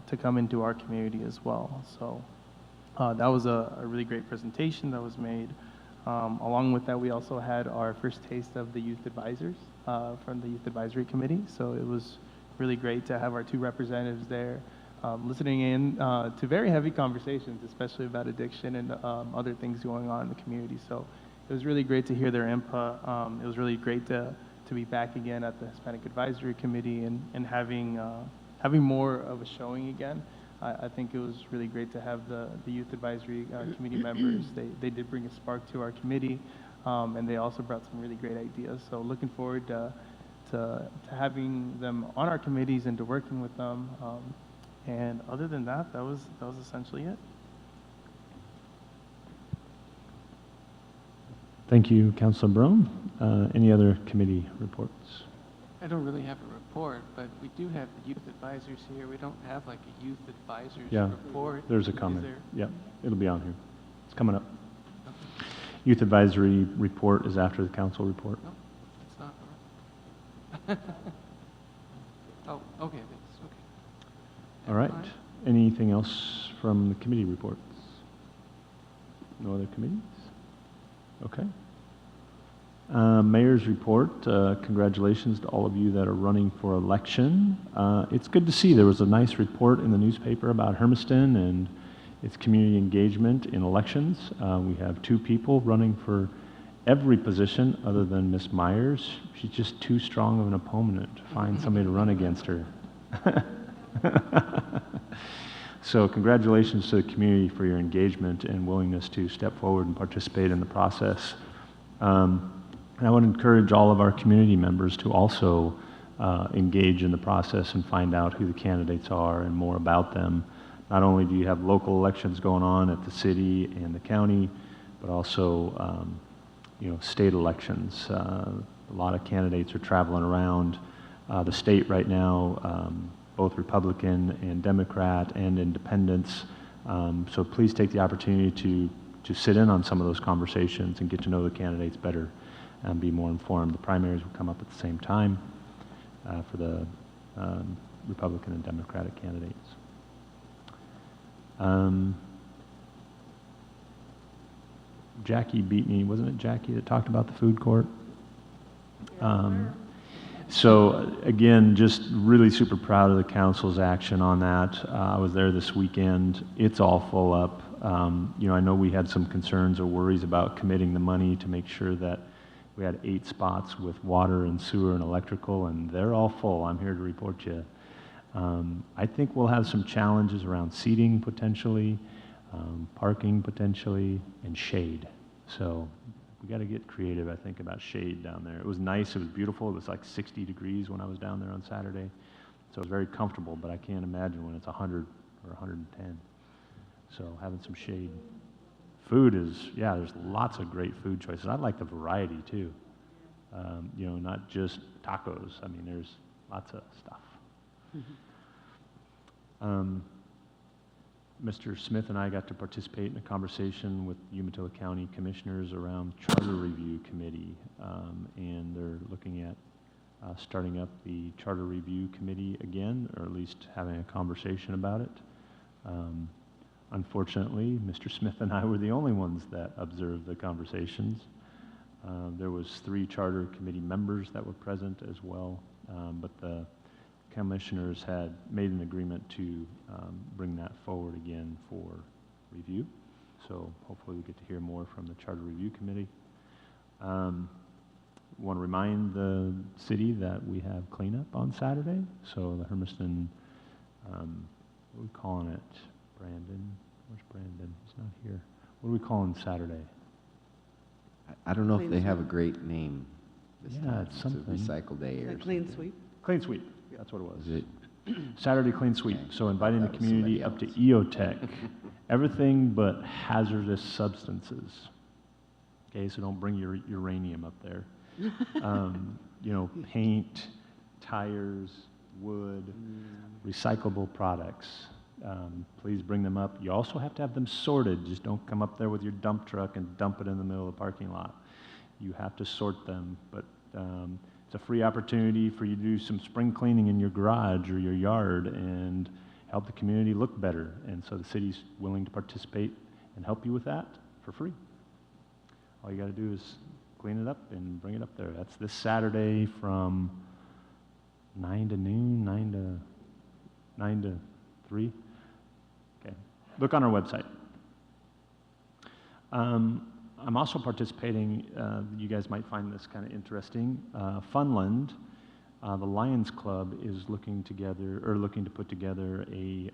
to come into our community as well. So that was a really great presentation that was made. Along with that, we also had our first taste of the youth advisors from the Youth Advisory Committee. So it was really great to have our two representatives there listening in to very heavy conversations, especially about addiction and other things going on in the community. So it was really great to hear their input. It was really great to be back again at the Hispanic Advisory Committee and having more of a showing again. I think it was really great to have the Youth Advisory Committee members. They did bring a spark to our committee, and they also brought some really great ideas. So looking forward to having them on our committees and to working with them. And other than that, that was essentially it. Thank you, Councilor Barone. Any other committee reports? I don't really have a report, but we do have the youth advisors here. We don't have like a youth advisors report. There's a Is comment. there? Yeah, it'll be on here. It's coming up. Youth advisory report is after the council report. No, it's not. Oh, okay, thanks. Okay. All right. Fine. Anything else from the committee reports? No other committees? Okay. Mayor's report. Congratulations to all of you that are running for election. It's good to see there was a nice report in the newspaper about Hermiston and its community engagement in elections. We have 2 people running for every position other than Miss Myers. She's just too strong of an opponent to find somebody to run against her. So congratulations to the community for your engagement and willingness to step forward and participate in the process. And I would encourage all of our community members to also engage in the process and find out who the candidates are and more about them. Not only do you have local elections going on at the city and the county, but also state elections. A lot of candidates are traveling around the state right now, both Republican and Democrat and independents. So please take the opportunity to sit in on some of those conversations and get to know the candidates better and be more informed. The primaries will come up at the same time for the Republican and Democratic candidates. Jackie beat me, wasn't it Jackie that talked about the food court? So again, just really super proud of the council's action on that. I was there this weekend. It's all full up. You know, I know we had some concerns or worries about committing the money to make sure that we had 8 spots with water and sewer and electrical, and they're all full. I'm here to report you. I think we'll have some challenges around seating potentially, parking potentially, and shade. So we got to get creative, I think, about shade down there. It was nice. It was beautiful. It was like 60 degrees when I was down there on Saturday. So it was very comfortable, but I can't imagine when it's 100 or 110. So having some shade. Food is, yeah, there's lots of great food choices. I like the variety too. You know, not just tacos. I mean, there's lots of stuff. Mr. Smith and I got to participate in a conversation with Umatilla County Commissioners around Charter Review Committee, and they're looking at starting up the Charter Review Committee again, or at least having a conversation about it. Unfortunately, Mr. Smith and I were the only ones that observed the conversations. There was 3 Charter Committee members that were present as well, but the commissioners had made an agreement to bring that forward again for review. So hopefully we get to hear more from the Charter Review Committee. Want to remind the city that we have cleanup on Saturday. So the Hermiston, what are we calling it? Brandon? Where's Brandon? He's not here. What are we calling Saturday? I don't know if they have a great name this Yeah, time. it's something. It's a recycle day or Clean something. sweep? Clean Sweep. That's what it was. Is it? Saturday Clean Sweep. Okay. So inviting the That was community somebody up to EOTech. Everything but hazardous substances. Okay, so don't bring your uranium up there. You know, paint, tires, wood, recyclable products. Please bring them up. You also have to have them sorted. Just don't come up there with your dump truck and dump it in the middle of the parking lot. You have to sort them, but it's a free opportunity for you to do some spring cleaning in your garage or your yard and help the community look better. And so the city's willing to participate and help you with that for free. All you got to do is clean it up and bring it up there. That's this Saturday from 9 to noon, 9 to 3. Okay. Look on our website. I'm also participating, you guys might find this kind of interesting. Funland, the Lions Club is looking to put together a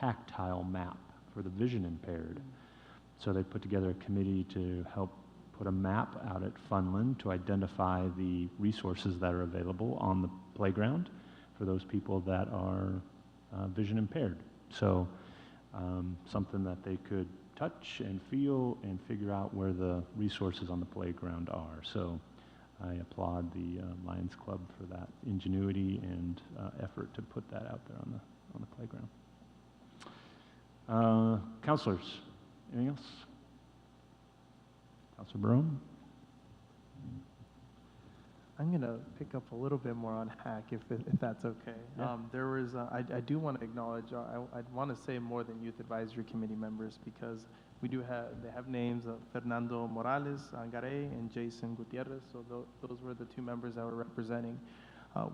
tactile map for the vision impaired. So they put together a committee to help put a map out at Funland to identify the resources that are available on the playground for those people that are vision impaired. So something that they could touch and feel and figure out where the resources on the playground are. So I applaud the Lions Club for that ingenuity and effort to put that out there on the playground. Councilors, anything else? Councilor Barone? I'm going to pick up a little bit more on hack, if that's okay. Yeah. There was, I do want to acknowledge, I'd want to say more than Youth Advisory Committee members, because they have names of Fernando Morales Garay and Jason Gutierrez, so those were the 2 members that were representing.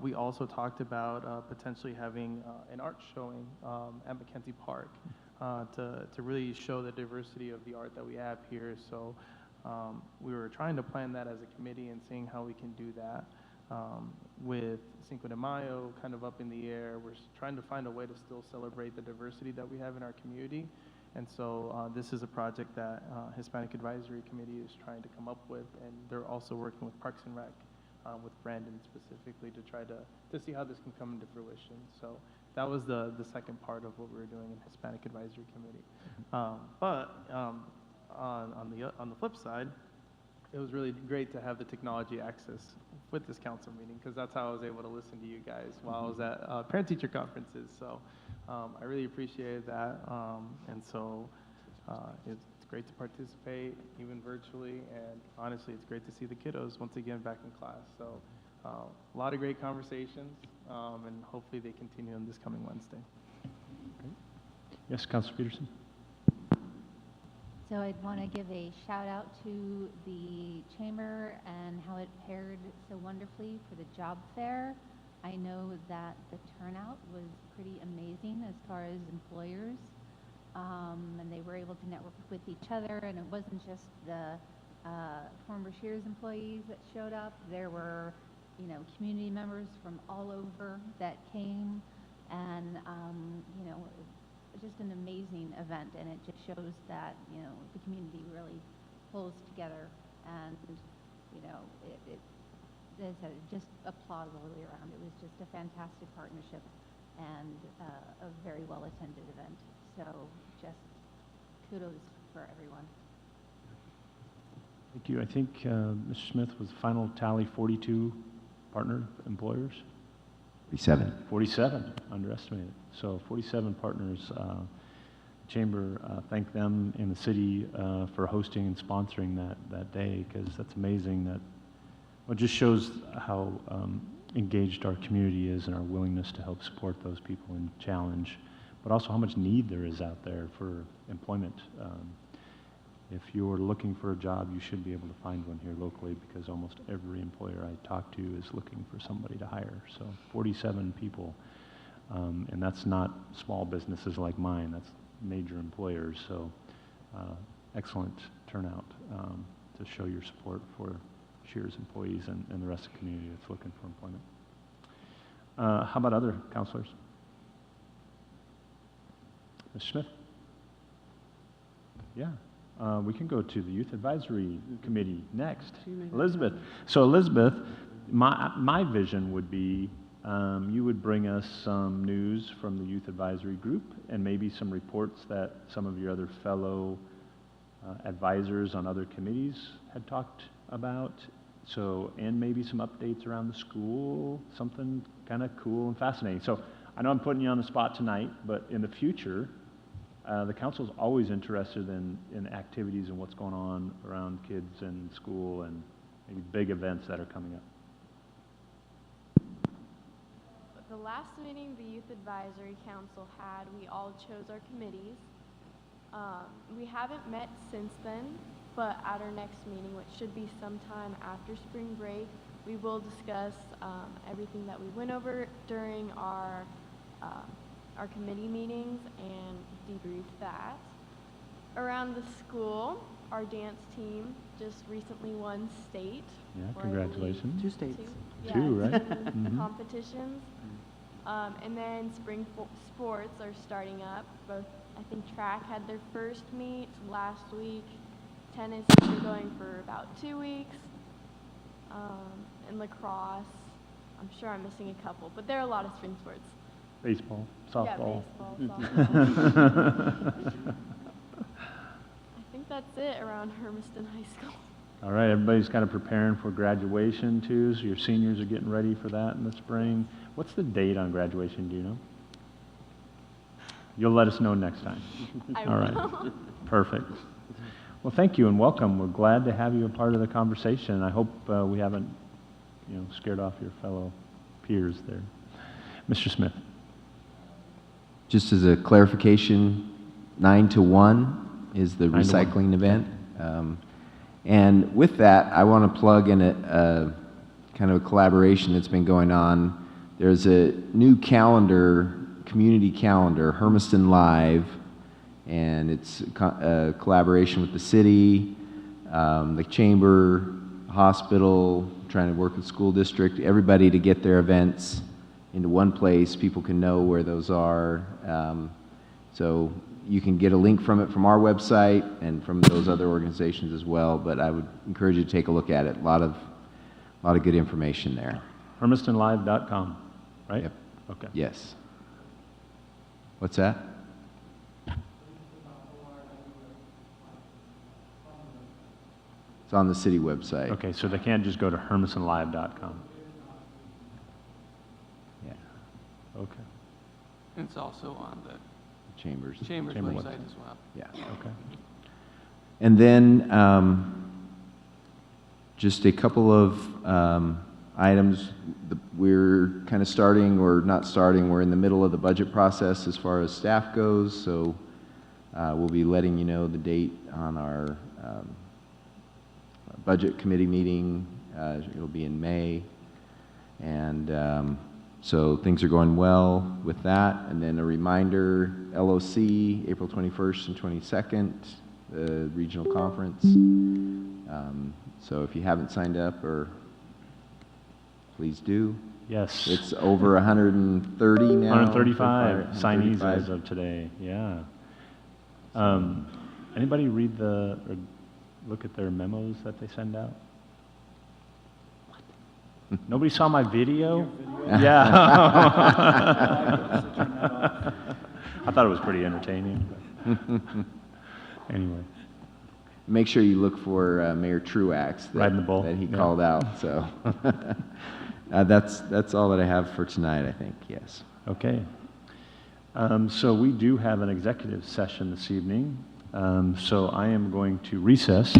We also talked about potentially having an art showing at McKenzie Park to really show the diversity of the art that we have here. So we were trying to plan that as a committee and seeing how we can do that. With Cinco de Mayo kind of up in the air, we're trying to find a way to still celebrate the diversity that we have in our community. And so this is a project that Hispanic Advisory Committee is trying to come up with, and they're also working with Parks and Rec, with Brandon specifically, to try to see how this can come into fruition. So that was the second part of what we were doing in Hispanic Advisory Committee. On the flip side, it was really great to have the technology access with this council meeting, because that's how I was able to listen to you guys while I was at parent-teacher conferences. So I really appreciated that, and so it's great to participate even virtually, and honestly, it's great to see the kiddos once again back in class. So A lot of great conversations, and hopefully they continue on this coming Wednesday. Yes, Councilor Peterson? So I'd want to give a shout out to the chamber and how it paired so wonderfully for the job fair. I know that the turnout was pretty amazing as far as employers, and they were able to network with each other, and it wasn't just the former Shears employees that showed up. There were, you know, community members from all over that came, and, you know, just an amazing event, and it just shows that, you know, the community really pulls together, and, you know, as I said, just applause all the way around. It was just a fantastic partnership and a very well-attended event. So just kudos for everyone. Thank you. I think Mr. Smith was the final tally 42 partner employers? 47. 47, underestimated. So 47 partners. Chamber, thank them and the city for hosting and sponsoring that day, because that's amazing. That it just shows how engaged our community is and our willingness to help support those people in challenge, but also how much need there is out there for employment. If you're looking for a job, you should be able to find one here locally, because almost every employer I talk to is looking for somebody to hire. So 47 people, and that's not small businesses like mine, that's major employers. So excellent turnout to show your support for Shears employees and the rest of the community that's looking for employment. How about other counselors? Mr. Smith? Yeah. We can go to the Youth Advisory Committee next. Elizabeth. So Elizabeth, my vision would be you would bring us some news from the Youth Advisory Group and maybe some reports that some of your other fellow advisors on other committees had talked about. So, and maybe some updates around the school, something kind of cool and fascinating. So I know I'm putting you on the spot tonight, but in the future, the council is always interested in activities and what's going on around kids and school and maybe big events that are coming up. The last meeting the Youth Advisory Council had, we all chose our committees. We haven't met since then, but at our next meeting, which should be sometime after spring break, we will discuss everything that we went over during our committee meetings and debrief that. Around the school, our dance team just recently won state. Yeah, congratulations. 2 states. Two, right? Competitions. And then spring sports are starting up. Both, I think track had their first meet last week. Tennis has been going for about 2 weeks. And lacrosse, I'm sure I'm missing a couple, but there are a lot of spring sports. Baseball, softball. Yeah, baseball, softball. I think that's it around Hermiston High School. All right, everybody's kind of preparing for graduation too, so your seniors are getting ready for that in the spring. What's the date on graduation, do you know? You'll let us know next time. All right, perfect. Well, thank you and welcome. We're glad to have you a part of the conversation. I hope we haven't, scared off your fellow peers there. Mr. Smith. Just as a clarification, 9 to 1 is the recycling event. And with that, I want to plug in a kind of a collaboration that's been going on. There's a new calendar, community calendar, Hermiston Live, and it's a collaboration with the city, the chamber, hospital, trying to work with school district, everybody to get their events into one place. People can know where those are. So you can get a link from it from our website and from those other organizations as well, but I would encourage you to take a look at it. A lot of good information there. HermistonLive.com, right? Yep. Okay. Yes. What's that? It's on the city website. Okay, so they can't just go to HermistonLive.com. Yeah. Okay. It's also on the Chamber's Chamber website website as well. Yeah. Okay. And then just a couple of items. We're kind of starting, or not starting, we're in the middle of the budget process as far as staff goes, so we'll be letting you know the date on our budget committee meeting. It'll be in May, and so things are going well with that. And then a reminder, LOC, April 21st and 22nd, the regional conference. So if you haven't signed up, or please do. Yes. It's over 130 now. 135 signees 135. as of today, yeah. Anybody read or look at their memos that they send out? Nobody saw my video? Yeah. I thought it was pretty entertaining. Anyway. Make sure you look for Mayor Truax Riding the bull. that he Yeah. called out. So that's all that I have for tonight, I think. Yes. Okay. So we do have an executive session this evening. So I am going to recess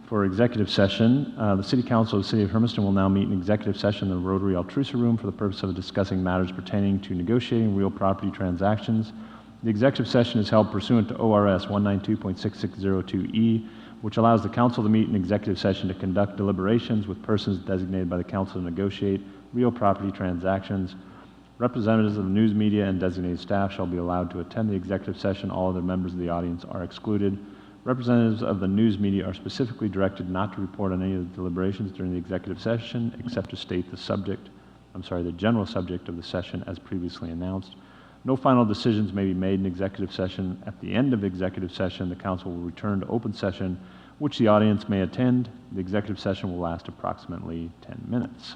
for executive session. The City Council of the City of Hermiston will now meet in executive session in the Rotary Altrusa Room for the purpose of discussing matters pertaining to negotiating real property transactions. The executive session is held pursuant to ORS 192.6602E, which allows the council to meet in executive session to conduct deliberations with persons designated by the council to negotiate real property transactions. Representatives of the news media and designated staff shall be allowed to attend the executive session. All other members of the audience are excluded. Representatives of the news media are specifically directed not to report on any of the deliberations during the executive session, except to state the general subject of the session as previously announced. No final decisions may be made in executive session. At the end of executive session, the council will return to open session, which the audience may attend. The executive session will last approximately 10 minutes.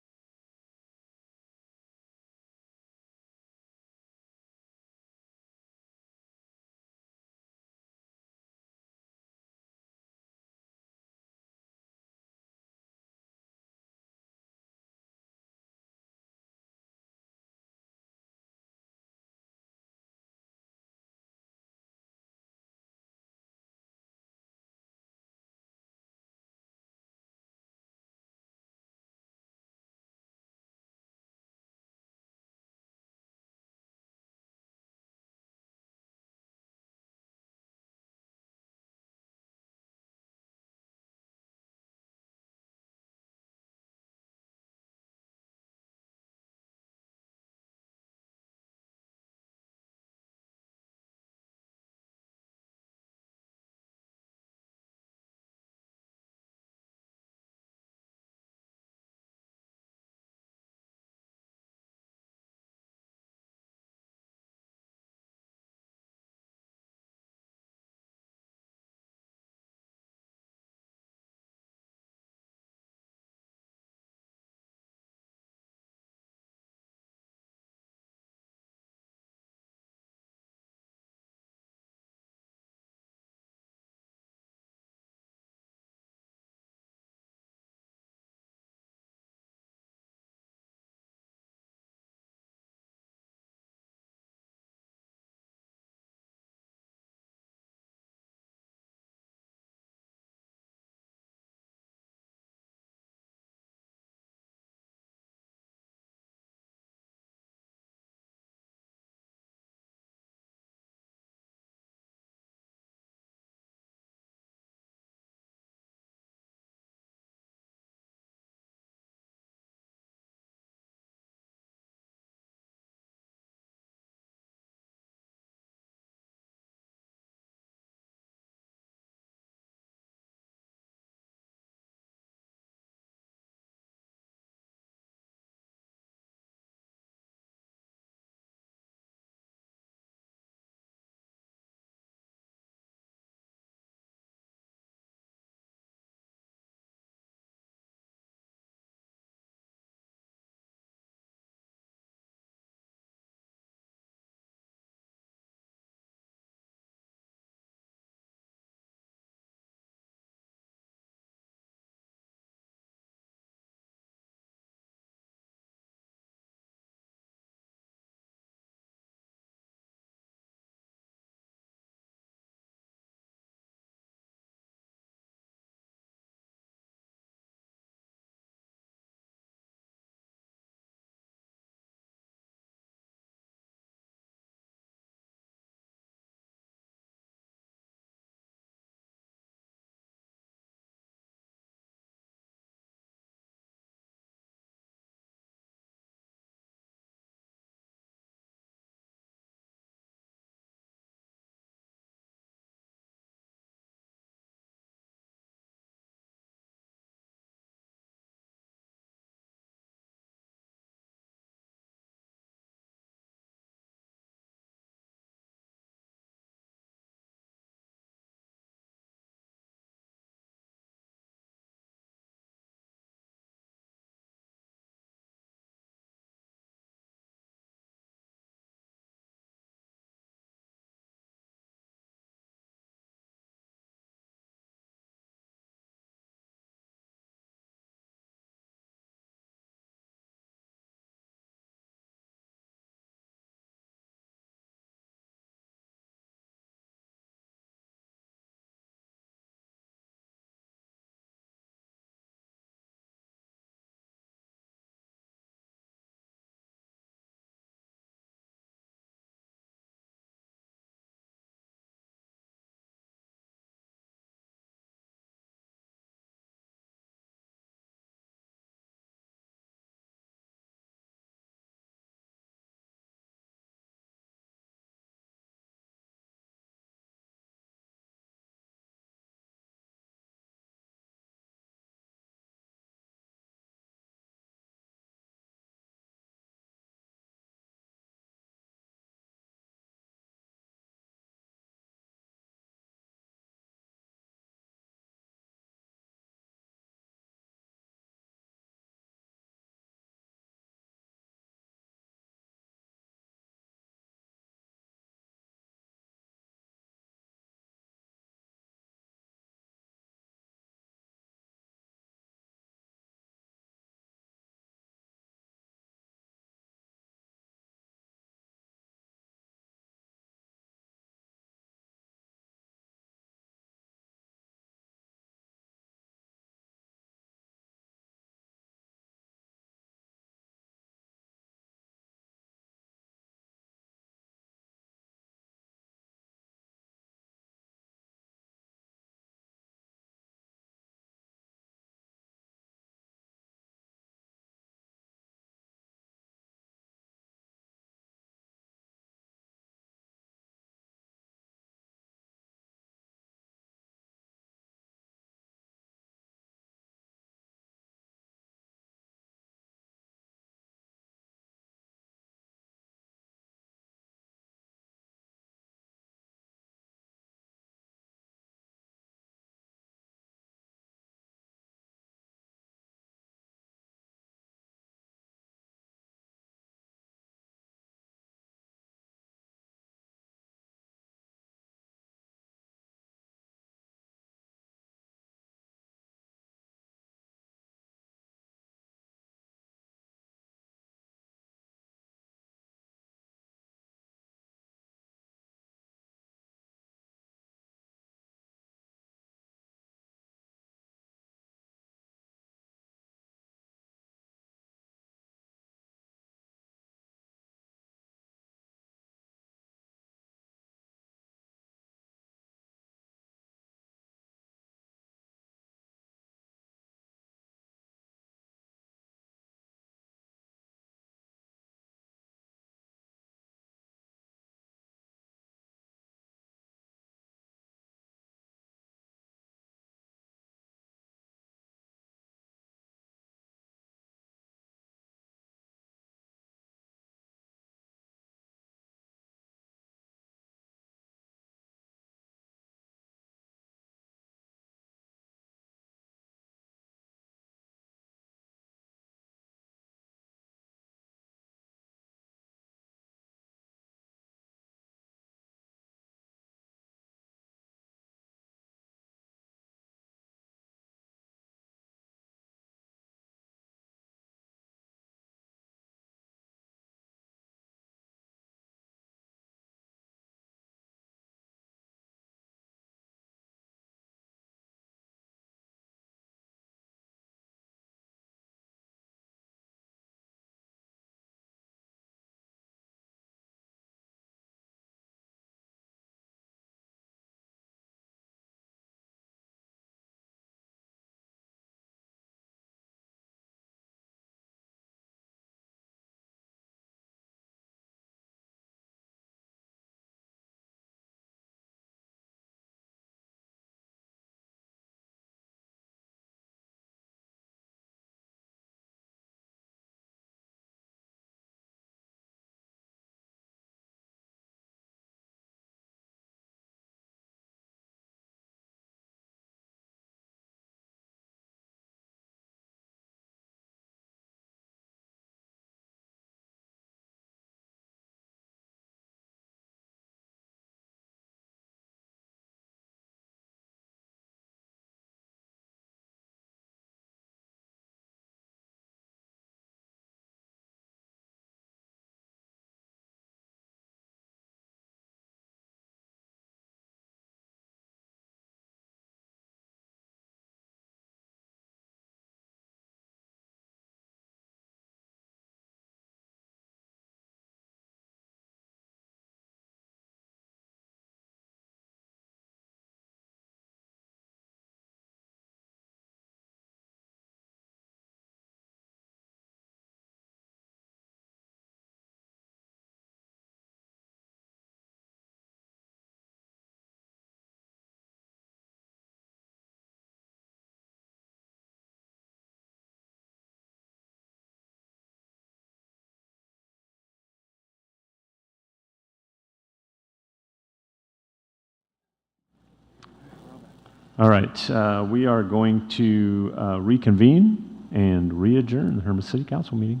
All right, we are going to reconvene and re-adjourn the Hermiston City Council meeting.